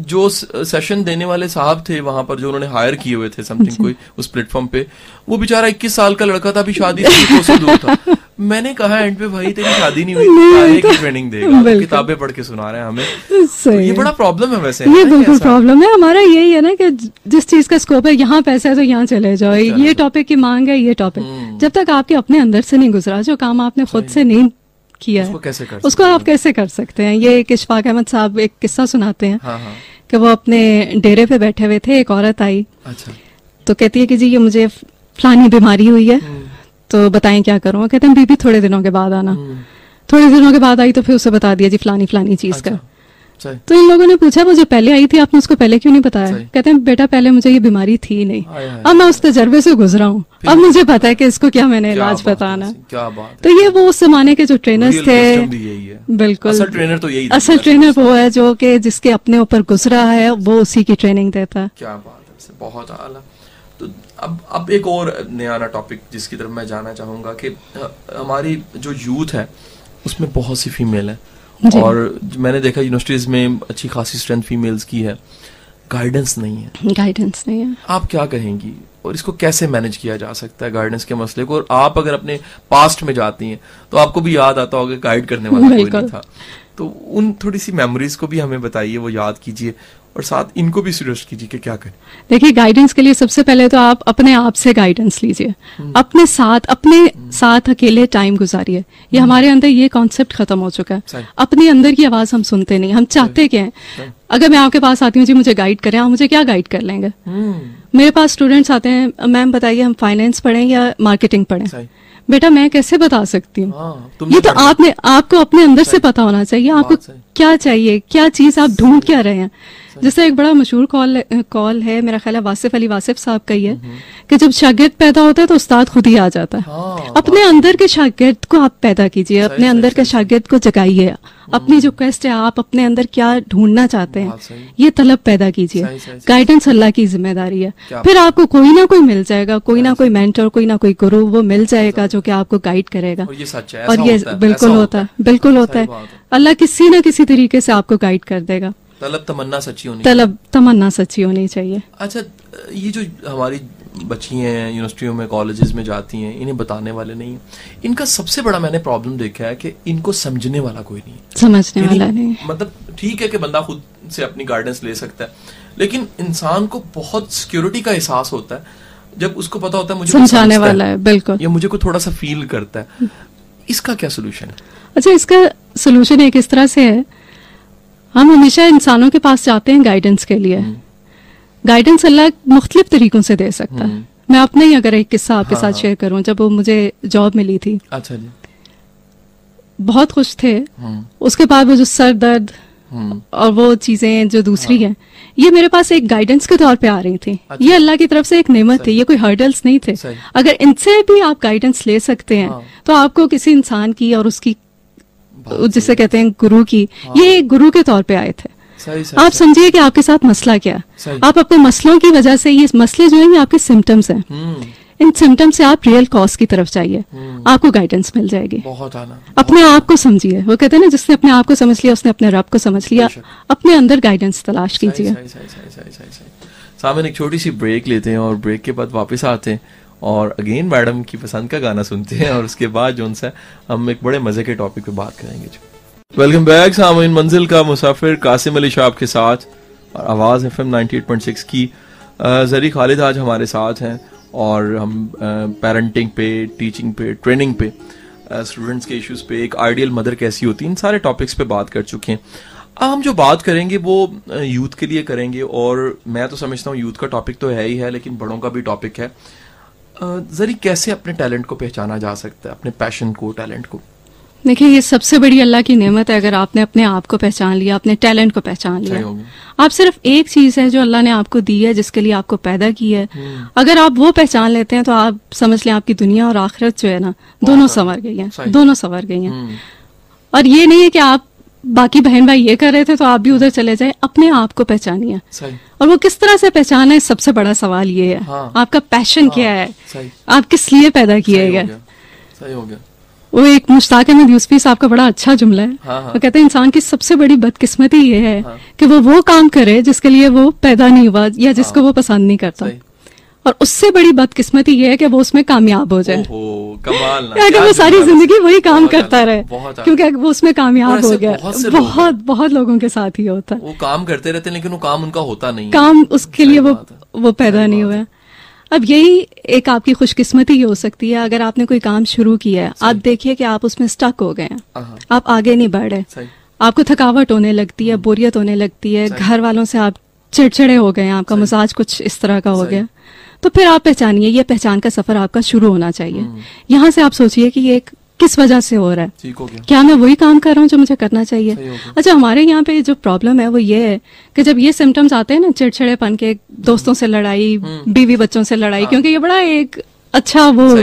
A: जो सेशन देने वाले साहब थे वहां पर, जो उन्होंने हायर किए हुए थे समथिंग कोई उस प्लेटफॉर्म पे, वो बेचारा 21 साल का लड़का था, अभी शादी से दूर था। मैंने कहा एंड पे भाई तेरी शादी नहीं हुई, की ट्रेनिंग देगा, किताबें पढ़ के सुना रहे हैं हमें। तो ये बड़ा प्रॉब्लम है वैसे,
B: ये बिल्कुल प्रॉब्लम है। हमारा यही है ना कि जिस चीज का स्कोप है, यहाँ पैसा है तो यहाँ चले जाओ, ये टॉपिक की मांग है, ये टॉपिक। जब तक आपके अपने अंदर से नहीं गुजरा, जो काम आपने खुद से नहीं किया है, उसको आप कैसे कर सकते हैं? ये इशफाक अहमद साहब एक किस्सा सुनाते हैं कि वो अपने डेरे पे बैठे हुए थे, एक औरत आई, तो कहती है कि जी ये मुझे फलानी बीमारी हुई है, तो बताएं क्या करूं? कहते हैं बीबी थोड़े दिनों के बाद आना। थोड़े दिनों के बाद आई तो फिर उसे बता दिया जी फलानी फलानी चीज का। तो इन लोगों ने पूछा वो जो पहले आई थी आपने उसको पहले क्यों नहीं बताया? कहते हैं बेटा पहले मुझे ये बीमारी थी नहीं, अब मैं उस तजर्बे से गुजरा हूँ, अब मुझे पता है कि इसको क्या मैंने इलाज बताना। तो ये वो उस जमाने के जो ट्रेनर्स थे, बिल्कुल असल ट्रेनर तो यही, असल ट्रेनर वो है जो कि जिसके अपने ऊपर गुजरा है वो उसी की ट्रेनिंग देता है। क्या बात है, बहुत आला। तो अब एक और नया टॉपिक जिसकी तरफ मैं जाना चाहूंगा कि हमारी जो यूथ है उसमें बहुत सी फीमेल है, और मैंने देखा यूनिवर्सिटीज में अच्छी खासी स्ट्रेंथ फीमेल्स की है, गाइडेंस नहीं है। गाइडेंस नहीं है। आप क्या कहेंगी और इसको कैसे मैनेज किया जा सकता है गाइडेंस के मसले को? और आप अगर अपने पास्ट में जाती हैं तो आपको भी याद आता होगा गाइड करने वाला कोई नहीं था, तो उन थोड़ी सी मेमोरीज को भी हमें बताइए, वो याद कीजिए और साथ इनको भी सजेस्ट कीजिए कि क्या करें। देखिए, गाइडेंस के लिए सबसे पहले तो आप अपने आप से गाइडेंस लीजिए, अपने साथ अकेले टाइम गुजारिए। ये हमारे अंदर ये कॉन्सेप्ट खत्म हो चुका है, अपने अंदर की आवाज हम सुनते नहीं, हम चाहते क्या है। अगर मैं आपके पास आती हूँ जी मुझे गाइड करें, आप मुझे क्या गाइड कर लेंगे? मेरे पास स्टूडेंट्स आते हैं, मैम बताइए हम फाइनेंस पढ़ें या मार्केटिंग पढ़ें? बेटा मैं कैसे बता सकती हूँ? ये तो आपको अपने अंदर से पता होना चाहिए, आपको क्या चाहिए, क्या चीज आप ढूंढ क्या रहे हैं। जैसे एक बड़ा मशहूर कॉल है, मेरा ख्याल है वासिफ अली वासिफ साहब का ही है, कि जब शागिर्द पैदा होता है तो उस्ताद खुद ही आ जाता है। अपने अंदर के शागिर्द को आप पैदा कीजिए, अपने अंदर के शागिर्द को जगाइए, अपनी जो क्वेस्ट है, आप अपने अंदर क्या ढूंढना चाहते हैं ये तलब पैदा कीजिए। गाइडेंस अल्लाह की जिम्मेदारी है, फिर आपको कोई ना कोई मिल जाएगा, कोई ना कोई मेंटर, कोई ना कोई गुरु वो मिल जाएगा जो कि आपको गाइड करेगा। और ये बिल्कुल होता है, बिल्कुल होता है। अल्लाह किसी ना किसी तरीके से आपको गाइड कर देगा।
A: तलब तमन्ना सच्ची होनी
B: तलब तमन्ना सच्ची होनी चाहिए।
A: अच्छा, ये जो हमारी बच्ची हैं यूनिवर्सिटियों में कॉलेजेस में जाती हैं, इन्हें बताने वाले नहीं हैं, इनका सबसे बड़ा मैंने प्रॉब्लम देखा है कि इनको समझने वाला कोई नहीं है।
B: समझने वाला नहीं,
A: मतलब ठीक है कि बंदा खुद से अपनी गाइडेंस ले सकता है, लेकिन इंसान को बहुत सिक्योरिटी का एहसास होता है जब उसको पता होता है मुझे
B: समझाने वाला है, बिल्कुल,
A: या मुझे को थोड़ा सा फील करता है। इसका क्या सोल्यूशन है?
B: अच्छा, इसका सोल्यूशन एक इस तरह से है, हम हमेशा इंसानों के पास जाते हैं गाइडेंस के लिए। गाइडेंस अल्लाह मुख्तलिफ तरीकों से दे सकता है। मैं अपने ही अगर एक किस्सा आपके साथ शेयर करूं, जब वो मुझे जॉब मिली थी, अच्छा जी, बहुत खुश थे, उसके बाद वो जो सर दर्द और वो चीजें जो दूसरी हैं, ये मेरे पास एक गाइडेंस के तौर पे आ रही थी। अच्छा। ये अल्लाह की तरफ से एक नेमत थी, ये कोई हर्डल्स नहीं थे। अगर इनसे भी आप गाइडेंस ले सकते हैं तो आपको किसी इंसान की और उसकी, जिसे कहते हैं गुरु की, ये एक गुरु के तौर पे आए थे। आप समझिए कि आपके साथ मसला क्या, आप अपने मसलों की वजह से, ये मसले जो है ये आपके सिम्टम्स हैं, इन सिम्टम्स से आप रियल कॉज की तरफ जाइए, आपको गाइडेंस मिल जाएगी। बहुत आना, अपने आप को समझिए, वो कहते हैं ना, जिसने अपने आप को समझ लिया उसने अपने रब को समझ लिया। अपने अंदर गाइडेंस तलाश कीजिए।
A: सामने एक छोटी सी ब्रेक लेते हैं और ब्रेक के बाद वापस आते हैं और अगेन मैडम की पसंद का गाना सुनते हैं और उसके बाद जो उनसे हम एक बड़े मजे के टॉपिक पे बात करेंगे। वेलकम बैक, सामईन मंजिल का मुसाफिर कासिम अली शाह आपके साथ और आवाज FM 98.6 की। जरी खालिद आज हमारे साथ हैं और हम पेरेंटिंग पे, टीचिंग पे, ट्रेनिंग पे, स्टूडेंट्स के इश्यूज पे, एक आइडियल मदर कैसी होती है, इन सारे टॉपिक्स पे बात कर चुके हैं। हम जो बात करेंगे वो यूथ के लिए करेंगे और मैं तो समझता हूँ यूथ का टॉपिक तो है ही है, लेकिन बड़ों का भी टॉपिक है। जरी कैसे अपने टैलेंट को पहचाना जा सकता है, अपने पैशन को, टैलेंट को?
B: देखिए, ये सबसे बड़ी अल्लाह की नेमत है अगर आपने अपने आप को पहचान लिया, अपने टैलेंट को पहचान लिया। आप सिर्फ एक चीज है जो अल्लाह ने आपको दी है, जिसके लिए आपको पैदा की है, अगर आप वो पहचान लेते हैं तो आप समझ लें आपकी दुनिया और आखिरत जो है ना, दोनों संवर गई हैं, दोनों संवर गई हैं। और ये नहीं है कि आप बाकी बहन भाई ये कर रहे थे तो आप भी उधर चले जाए, अपने आप को पहचानिए। और वो किस तरह से पहचाना है, सबसे बड़ा सवाल ये है। आपका पैशन क्या है, आप किस लिए पैदा किए गए।
A: सही हो गया।
B: वो एक मुश्ताक अहमद यूसुफी साहब का बड़ा अच्छा जुमला है। वो कहते हैं इंसान की सबसे बड़ी बदकिस्मती ये है कि वो काम करे जिसके लिए वो पैदा नहीं हुआ या जिसको वो पसंद नहीं करता, और उससे बड़ी बदकिस्मती ये है कि वो उसमें कामयाब हो जाए। कमाल ना, अगर वो सारी जिंदगी वही काम करता रहे, क्योंकि वो उसमें कामयाब हो गया। बहुत लोगों के साथ ही होता है,
A: वो काम करते रहते लेकिन वो काम उनका होता नहीं,
B: काम उसके लिए वो पैदा नहीं हुआ। अब यही एक आपकी खुशकिस्मती हो सकती है, अगर आपने कोई काम शुरू किया है, आप देखिए कि आप उसमें स्टक हो गए हैं, आप आगे नहीं बढ़ रहे, आपको थकावट होने लगती है, बोरियत होने लगती है, घर वालों से आप चिड़चिड़े हो गए हैं, आपका मिजाज कुछ इस तरह का हो गया, तो फिर आप पहचानिए, ये पहचान का सफर आपका शुरू होना चाहिए। यहाँ से आप सोचिए कि ये किस वजह से हो रहा है, क्या मैं वही काम कर रहा हूँ जो मुझे करना चाहिए। अच्छा, हमारे यहाँ पे जो प्रॉब्लम है वो ये है कि जब ये सिम्टम्स आते हैं ना, चिड़चिड़ेपन के, दोस्तों से लड़ाई, बीवी बच्चों से लड़ाई, क्योंकि ये बड़ा एक अच्छा वो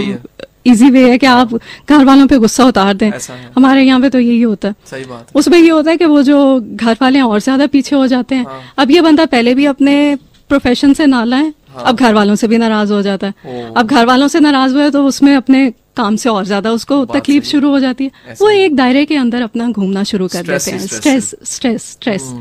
B: इजी वे है कि आप घर वालों पे गुस्सा उतार दें। हमारे यहाँ पे तो यही होता है। सही बात है। उसमें ये होता है कि वो जो घर वाले हैं और ज्यादा पीछे हो जाते हैं। अब ये बंदा पहले भी अपने प्रोफेशन से नाला है, अब घर वालों से भी नाराज हो जाता है। अब घर वालों से नाराज हुआ है तो उसमें अपने काम से और ज्यादा उसको तकलीफ शुरू हो जाती है। वो एक दायरे के अंदर अपना घूमना शुरू कर देते हैं। स्ट्रेस।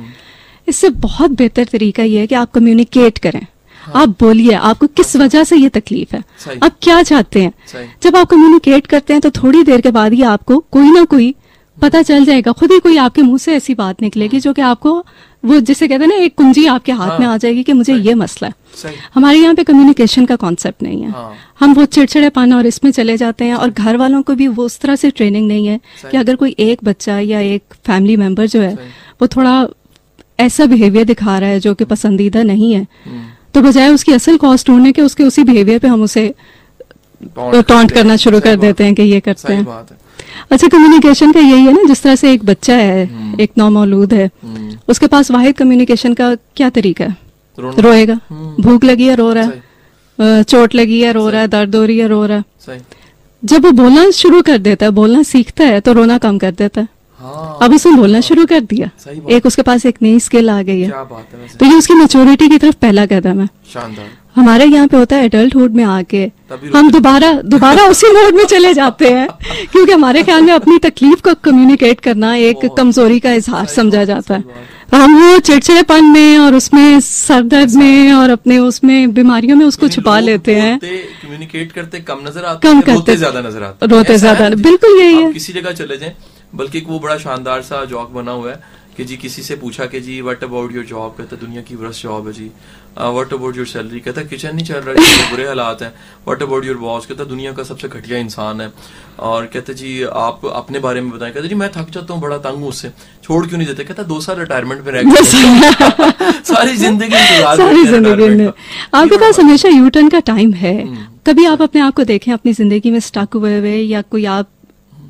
B: इससे बहुत बेहतर तरीका ये है कि आप कम्युनिकेट करें, आप बोलिए आपको किस वजह से ये तकलीफ है, आप क्या चाहते हैं। जब आप कम्युनिकेट करते हैं तो थोड़ी देर के बाद ही आपको कोई ना कोई पता चल जाएगा, खुद ही कोई आपके मुंह से ऐसी बात निकलेगी जो कि आपको, वो जिसे कहते हैं ना, एक कुंजी आपके हाथ में आ जाएगी कि मुझे ये मसला है। हमारे यहाँ पे कम्युनिकेशन का कॉन्सेप्ट नहीं है। हम वो चिड़चिड़ेपन और इसमें चले जाते हैं, और घर वालों को भी वो उस तरह से ट्रेनिंग नहीं है कि अगर कोई एक बच्चा या एक फैमिली मेंबर जो है वो थोड़ा ऐसा बिहेवियर दिखा रहा है जो कि पसंदीदा नहीं है, तो बजाय उसकी असल कॉज ढूंढने के उसके उसी बिहेवियर पे हम उसे टॉन्ट करना शुरू कर देते हैं कि ये करते हैं। अच्छा, कम्युनिकेशन का यही है ना, जिस तरह से एक बच्चा है, एक नौमौलूद है, उसके पास वाहिद कम्युनिकेशन का क्या तरीका है? रोएगा। भूख लगी है, रो रहा है, चोट लगी है, रो रहा है, दर्द हो रही है, रो रहा है। जब वो बोलना शुरू कर देता है, बोलना सीखता है, तो रोना कम कर देता है। अब उसने बोलना शुरू कर दिया, एक उसके पास एक नई स्किल आ गई है, तो ये उसकी मैच्योरिटी की तरफ पहला कदम है। हमारे यहाँ पे होता है एडल्टहुड में आके हम दोबारा उसी मोड में चले जाते हैं, क्योंकि हमारे ख्याल में अपनी तकलीफ को कम्युनिकेट करना एक कमजोरी का इजहार समझा जाता है। तो हम वो चिड़चिड़ेपन में और उसमें सरदर्द में और अपने उसमें बीमारियों में उसको छुपा लेते हैं।
A: कम्युनिकेट करते कम नजर आते
B: कम
A: हैं,
B: करते
A: रोते ज्यादा नजर आते हैं।
B: रोते ज्यादा, बिल्कुल यही है।
A: किसी जगह चले जाएं, बल्कि एक वो बड़ा शानदार सा जॉक बना हुआ है कि जी किसी से पूछा कि जी व्हाट अबाउट योर जॉब, कहता दुनिया की वर्स्ट जॉब है जी। व्हाट अबाउट योर सैलरी, कहता किचन नहीं चल रहा जी, बुरे हालात हैं। व्हाट अबाउट योर बॉस, कहता दुनिया का सबसे घटिया इंसान है। और कहते जी आप अपने बारे में बताएं, कहते जी मैं थक जाता हूँ, बड़ा तंग हूँ उससे, छोड़ क्यों नहीं देते, कहता 2 साल रिटायरमेंट में रह गए। सारी जिंदगी
B: में आपके पास हमेशा यू टर्न का टाइम है। कभी आप अपने आप को देखें अपनी जिंदगी में स्टक हुए हुए, या कोई आप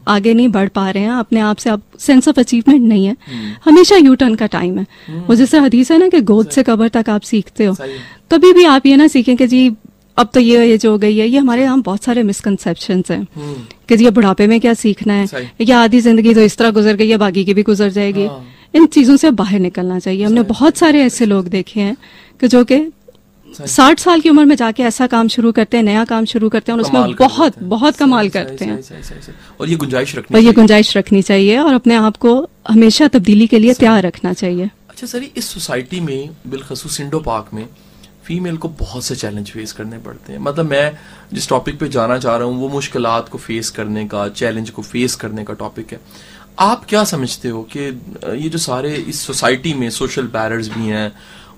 B: आगे नहीं बढ़ पा रहे हैं अपने आप से, आप सेंस ऑफ अचीवमेंट नहीं है, हमेशा यू टर्न का टाइम है। वो जैसे हदीस है ना कि गोद से कब्र तक आप सीखते हो, कभी भी आप ये ना सीखें कि जी अब तो ये एज हो गई है। ये हमारे यहाँ बहुत सारे मिसकंसेप्शंस हैं कि जी अब बुढ़ापे में क्या सीखना है, या आधी जिंदगी तो इस तरह गुजर गई है, बाकी की भी गुजर जाएगी। इन चीजों से बाहर निकलना चाहिए। हमने बहुत सारे ऐसे लोग देखे हैं कि जो कि 60 साल की उम्र में जाके ऐसा काम शुरू करते हैं, नया काम शुरू करते हैं और उसमें बहुत कमाल करते हैं।
A: और ये
B: गुंजाइश रखनी चाहिए और अपने आप को हमेशा तब्दीली के लिए तैयार रखना चाहिए।
A: अच्छा सर, इस सोसाइटी में बिलखसूस इंडो पाक में फीमेल को बहुत से चैलेंज फेस करने पड़ते हैं। मतलब मैं जिस टॉपिक पे जाना चाह रहा हूँ वो मुश्किलात को फेस करने का, चैलेंज को फेस करने का टॉपिक है। आप क्या समझते हो कि ये जो सारे इस सोसाइटी में सोशल बैरियर्स भी हैं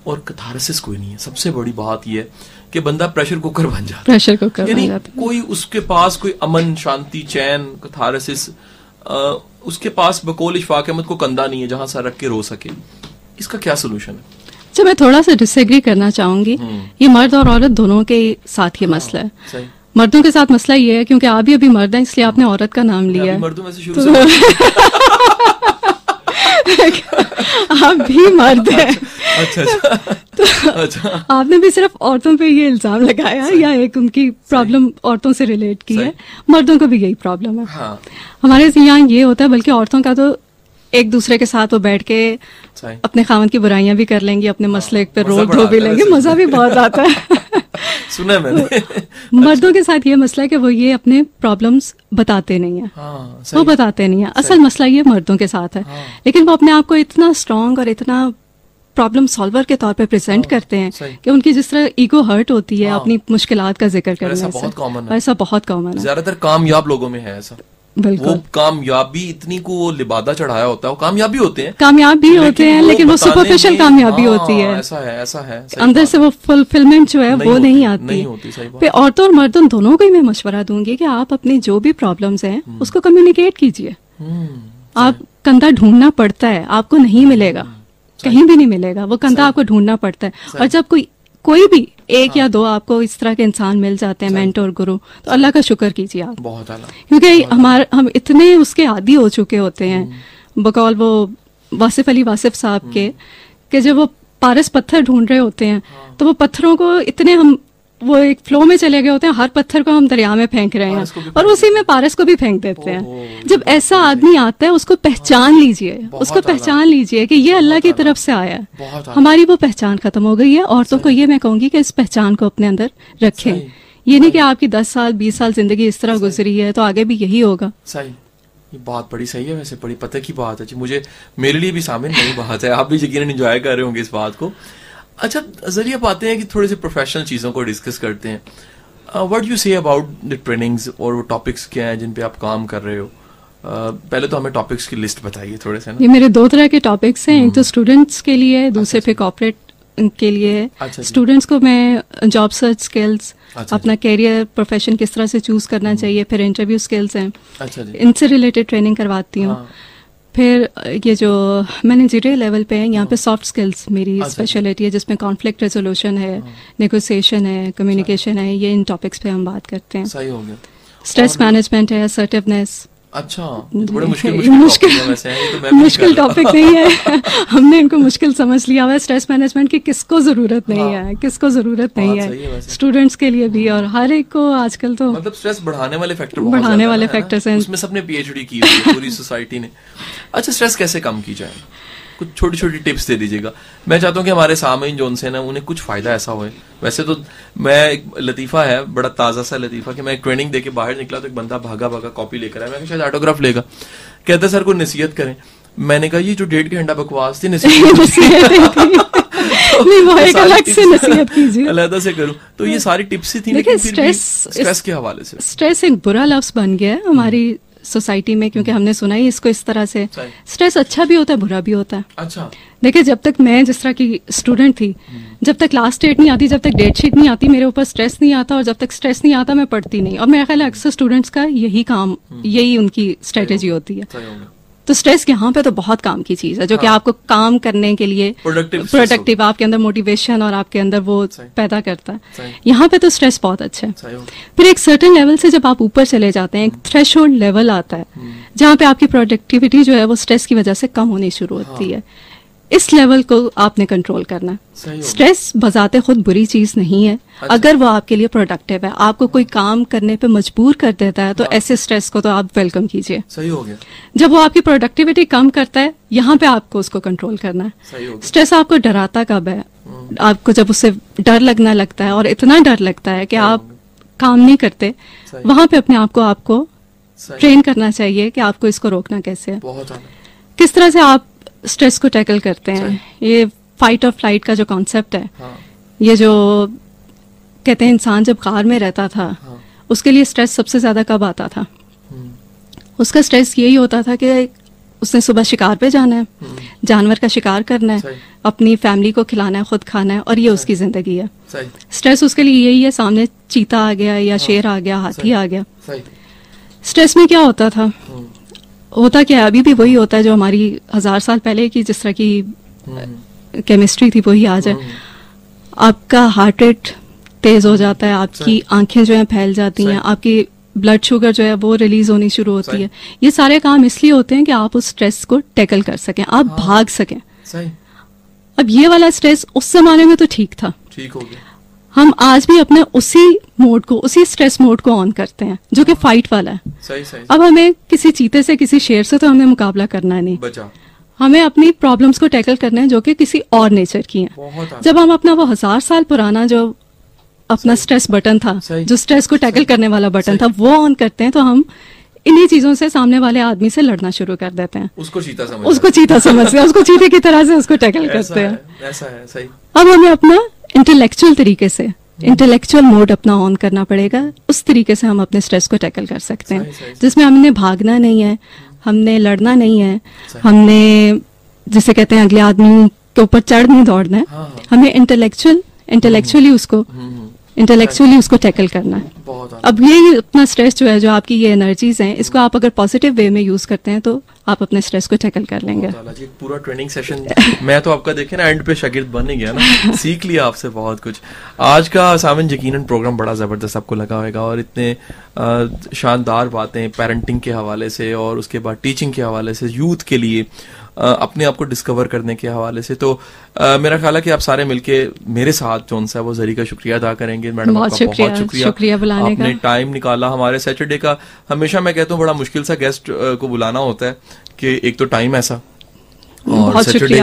A: और कैथारसिस कोई नहीं है। सबसे बड़ी बात यह है कि बंदा प्रेशर कुकर बन जाता है, यानी कोई उसके पास कोई अमन, शांति, चैन, कैथारसिस उसके पास बकौल इशफाक अहमद को कंधा नहीं है जहां सा रख के रो सके। इसका क्या सोल्यूशन है?
B: अच्छा, मैं थोड़ा सा डिसएग्री करना चाहूंगी। ये मर्द और औरत दोनों के साथ ये मसला है।
A: सही।
B: मर्दों के साथ मसला ये है क्योंकि आप भी अभी मर्द हैं, इसलिए आपने औरत का नाम लिया है।
A: मर्दों में से शुरू से
B: आप भी मर्द हैं।
A: अच्छा।
B: तो आपने भी सिर्फ औरतों पे ये इल्जाम लगाया या एक उनकी प्रॉब्लम औरतों से रिलेट की है। मर्दों को भी यही प्रॉब्लम है।
A: हाँ।
B: हमारे यहाँ ये होता है, बल्कि औरतों का तो एक दूसरे के साथ वो बैठ के अपने खामन की बुराइयां भी कर लेंगी, अपने मसले पे रो धो भी लेंगे, मजा भी बहुत आता है।
A: सुना मैंने।
B: मर्दों के साथ ये मसला है कि वो ये अपने प्रॉब्लम्स बताते नहीं है। वो बताते नहीं है। असल मसला ये मर्दों के साथ है। लेकिन वो अपने आप को इतना स्ट्रांग और इतना प्रॉब्लम सॉल्वर के तौर पे प्रेजेंट करते हैं कि उनकी जिस तरह ईगो हर्ट होती है अपनी मुश्किलात का जिक्र करने से। ऐसा बहुत कॉमन है।
A: ज्यादातर कामयाब लोगों में है ऐसा। वो कामयाबी इतनी को वो लिबादा चढ़ाया होता है। वो कामयाबी होते हैं,
B: लेकिन वो सुपरफिशियल कामयाबी होती है।
A: ऐसा है
B: अंदर से वो फुलफिलमेंट जो है वो नहीं आती। फिर औरतों और मर्दों दोनों को ही मैं मशवरा दूंगी कि आप अपनी जो भी प्रॉब्लम्स हैं उसको कम्युनिकेट कीजिए। आप कंधा ढूंढना पड़ता है, आपको नहीं मिलेगा, कहीं भी नहीं मिलेगा। वो कंधा आपको ढूंढना पड़ता है। और जब कोई भी एक या दो आपको इस तरह के इंसान मिल जाते हैं, मेंटोर, गुरु, तो अल्लाह का शुक्र कीजिए आप।
A: बहुत आला।
B: क्योंकि हम इतने उसके आदी हो चुके होते हैं, बकौल वो वासिफ अली वासिफ साहब के, कि जब वो पारस पत्थर ढूंढ रहे होते हैं तो वो पत्थरों को इतने हम वो एक फ्लो में चले गए होते हैं, हर पत्थर को हम दरिया में फेंक रहे हैं और उसी में पारस को भी फेंक देते हैं। जब ऐसा आदमी आता है उसको पहचान लीजिए, उसको पहचान लीजिए कि ये अल्लाह की तरफ से आया है। हमारी वो पहचान खत्म हो गई है। औरतों को ये मैं कहूंगी कि इस पहचान को अपने अंदर रखें। ये नहीं कि आपकी 10 साल 20 साल जिंदगी इस तरह गुजरी है तो आगे भी यही होगा।
A: सही। ये बात बड़ी सही है, वैसे बड़ी पते की बात है जी। मुझे मेरे लिए भी सामने नई बात है, आप भी यकीनन एंजॉय कर रहे होंगे इस बात को। अच्छा, जरिए अब आते हैं कि थोड़े से प्रोफेशनल चीज़ों को डिस्कस करते हैं। What you say about the trainings और वो टॉपिक्स क्या हैं जिन पे आप काम कर रहे हो? पहले तो हमें टॉपिक्स की लिस्ट बताइए थोड़े से ना।
B: ये मेरे 2 तरह के टॉपिक्स हैं। एक तो स्टूडेंट्स के लिए, दूसरे पे कॉर्पोरेट के लिए। स्टूडेंट्स को मैं जॉब सर्च स्किल्स, अपना कैरियर प्रोफेशन किस तरह से चूज करना चाहिए, फिर इंटरव्यू स्किल्स हैं, इनसे रिलेटेड ट्रेनिंग करवाती हूँ। फिर ये जो मैनेजरियल लेवल पे है, यहाँ पे सॉफ्ट स्किल्स मेरी स्पेशलिटी है, जिसमें कॉन्फ्लिक्ट रेजोल्यूशन है, नेगोशिएशन है, कम्युनिकेशन है। ये इन टॉपिक्स पे हम बात करते हैं।
A: सही हो गया।
B: स्ट्रेस मैनेजमेंट है, असर्टिवनेस।
A: अच्छा, तो बड़े मुश्किल
B: टॉपिक नहीं है। हमने इनको मुश्किल समझ लिया हुआ है। स्ट्रेस मैनेजमेंट की किसको जरूरत नहीं है, किसको जरूरत नहीं है, स्टूडेंट्स के लिए भी और हर एक को आजकल तो
A: मतलब स्ट्रेस बढ़ाने वाले फैक्टर्स हैं। उसमें सबने पीएचडी की है पूरी सोसाइटी ने। अच्छा, स्ट्रेस कैसे कम की जाए? कुछ छोटी छोटी टिप्स दे दीजिएगा। मैं चाहता हूँ कि हमारे सामईन जो उनसे ना उन्हें कुछ फायदा ऐसा होए। वैसे तो मैं एक लतीफा है, बड़ा ताज़ा सा लतीफा, कि मैं एक ट्रेनिंग देके बाहर निकला तो एक बंदा भागा भागा कॉपी लेकर आया। मैं शायद ऑटोग्राफ लेगा, कहते सर को नसीहत करें। मैंने कहा ये जो 1.5 घंटा बकवास थी
B: नहीं, वो एक अलग से नसीहत कीजिए,
A: अलग से करूं तो ये सारी टिप्स ही थी।
B: देखिए,
A: स्ट्रेस के हवाले से
B: स्ट्रेस एक बुरा लफ्ज बन गया है हमारी सोसाइटी में, क्योंकि हमने सुना ही इसको इस तरह से। स्ट्रेस अच्छा भी होता है, बुरा भी होता है।
A: अच्छा,
B: देखिए, जब तक मैं जिस तरह की स्टूडेंट थी, जब तक लास्ट डेट नहीं आती, जब तक डेट शीट नहीं आती, मेरे ऊपर स्ट्रेस नहीं आता, और जब तक स्ट्रेस नहीं आता मैं पढ़ती नहीं। और मेरा ख्याल है अक्सर स्टूडेंट्स का यही काम, यही उनकी स्ट्रेटेजी होती है। तो स्ट्रेस यहाँ पे तो बहुत काम की चीज है, जो कि आपको काम करने के लिए प्रोडक्टिव आपके अंदर मोटिवेशन और आपके अंदर वो पैदा करता है। यहाँ पे तो स्ट्रेस बहुत अच्छा है। फिर एक सर्टेन लेवल से जब आप ऊपर चले जाते हैं, एक थ्रेशोल्ड लेवल आता है जहाँ पे आपकी प्रोडक्टिविटी जो है वो स्ट्रेस की वजह से कम होनी शुरू होती है। इस लेवल को आपने कंट्रोल करना है। स्ट्रेस बजाते खुद बुरी चीज नहीं है। अच्छा। अगर वो आपके लिए प्रोडक्टिव है, आपको कोई काम करने पे मजबूर कर देता है, तो ऐसे स्ट्रेस को तो आप वेलकम कीजिए।
A: सही हो गया।
B: जब वो आपकी प्रोडक्टिविटी कम करता है, यहाँ पे आपको उसको कंट्रोल करना है। सही हो गया। स्ट्रेस आपको डराता कब है? आपको जब उससे डर लगना लगता है, और इतना डर लगता है कि आप काम नहीं करते, वहां पे अपने आप को आपको ट्रेन करना चाहिए कि आपको इसको रोकना कैसे है, किस तरह से आप स्ट्रेस को टैकल करते हैं। ये फाइट और फ्लाइट का जो कॉन्सेप्ट है, ये जो कहते हैं इंसान जब कार में रहता था, उसके लिए स्ट्रेस सबसे ज्यादा कब आता था? उसका स्ट्रेस यही होता था कि उसने सुबह शिकार पे जाना है, जानवर का शिकार करना है, अपनी फैमिली को खिलाना है, खुद खाना है, और ये उसकी जिंदगी है। स्ट्रेस उसके लिए यही है, सामने चीता आ गया या शेर आ गया, हाथी आ गया। स्ट्रेस में क्या होता था? होता क्या है, अभी भी वही होता है जो हमारी 1000 साल पहले की जिस तरह की केमिस्ट्री थी वही आ जाए। आपका हार्ट रेट तेज हो जाता है, आपकी आंखें जो है फैल जाती हैं, आपकी ब्लड शुगर जो है वो रिलीज होनी शुरू होती है। ये सारे काम इसलिए होते हैं कि आप उस स्ट्रेस को टैकल कर सकें, आप भाग सकें। अब ये वाला स्ट्रेस उस जमाने में तो ठीक था, ठीक हो गया। हम आज भी अपने उसी मोड को, उसी स्ट्रेस मोड को ऑन करते हैं जो कि फाइट वाला है। सही। अब हमें किसी चीते से, किसी शेर से तो हमें मुकाबला करना है नहीं, हमें अपनी प्रॉब्लम्स को टैकल करना है जो कि किसी और नेचर की हैं। जब हम अपना वो 1000 साल पुराना जो अपना स्ट्रेस बटन था, जो स्ट्रेस को टैकल करने वाला बटन था, वो ऑन करते हैं, तो हम इन्हीं चीजों से सामने वाले आदमी से लड़ना शुरू कर देते हैं। उसको चीता समझते हैं, उसको चीते की तरह से उसको टैकल करते हैं। ऐसा है, सही। अब हमें अपना इंटेलेक्चुअल तरीके से, इंटेलेक्चुअल मोड अपना ऑन करना पड़ेगा। उस तरीके से हम अपने स्ट्रेस को टैकल कर सकते हैं, जिसमें हमने भागना नहीं है, हमने लड़ना नहीं है, हमने जिसे कहते हैं अगले आदमी के ऊपर चढ़ नहीं दौड़ना है। हमें इंटेलेक्चुअली उसको टैकल करना है। अब ये अपना स्ट्रेस जो है, जो आपकी ये एनर्जीज हैं, इसको आप अगर पॉजिटिव वे में यूज करते हैं तो आप अपने स्ट्रेस को टैकल कर लेंगे।
A: जी, पूरा ट्रेनिंग सेशन मैं तो आपका देखे ना एंड पे शागिर्द बन ही गया ना, सीख लिया आपसे बहुत कुछ। आज का सामिन यकीनन प्रोग्राम बड़ा जबरदस्त आपको लगा होगा, और इतने शानदार बातें पेरेंटिंग के हवाले से, और उसके बाद टीचिंग के हवाले से, यूथ के लिए अपने आप को डिस्कवर करने के हवाले से। तो मेरा ख्याल है कि आप सारे मिलके मेरे साथ जो उनसा वो जरी का शुक्रिया अदा करेंगे। मैडम, आपका बहुत शुक्रिया बुलाने का, आपने टाइम निकाला। हमारे सैटरडे का हमेशा मैं कहता हूँ बड़ा मुश्किल सा गेस्ट को बुलाना होता है, कि एक तो टाइम ऐसा, और सैटरडे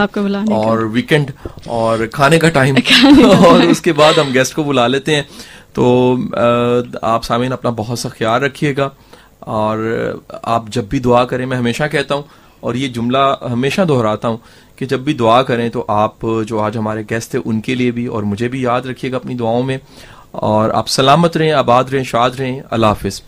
A: और वीकेंड और खाने का टाइम और उसके बाद हम गेस्ट को बुला लेते हैं। तो आप सामीन अपना बहुत सा ख्याल रखिएगा, और आप जब भी दुआ करें, मैं हमेशा कहता हूँ और ये जुमला हमेशा दोहराता हूँ कि जब भी दुआ करें तो आप जो आज हमारे गेस्ट थे उनके लिए भी और मुझे भी याद रखिएगा अपनी दुआओं में। और आप सलामत रहें, आबाद रहें, शाद रहें। अल्लाह हाफिज़।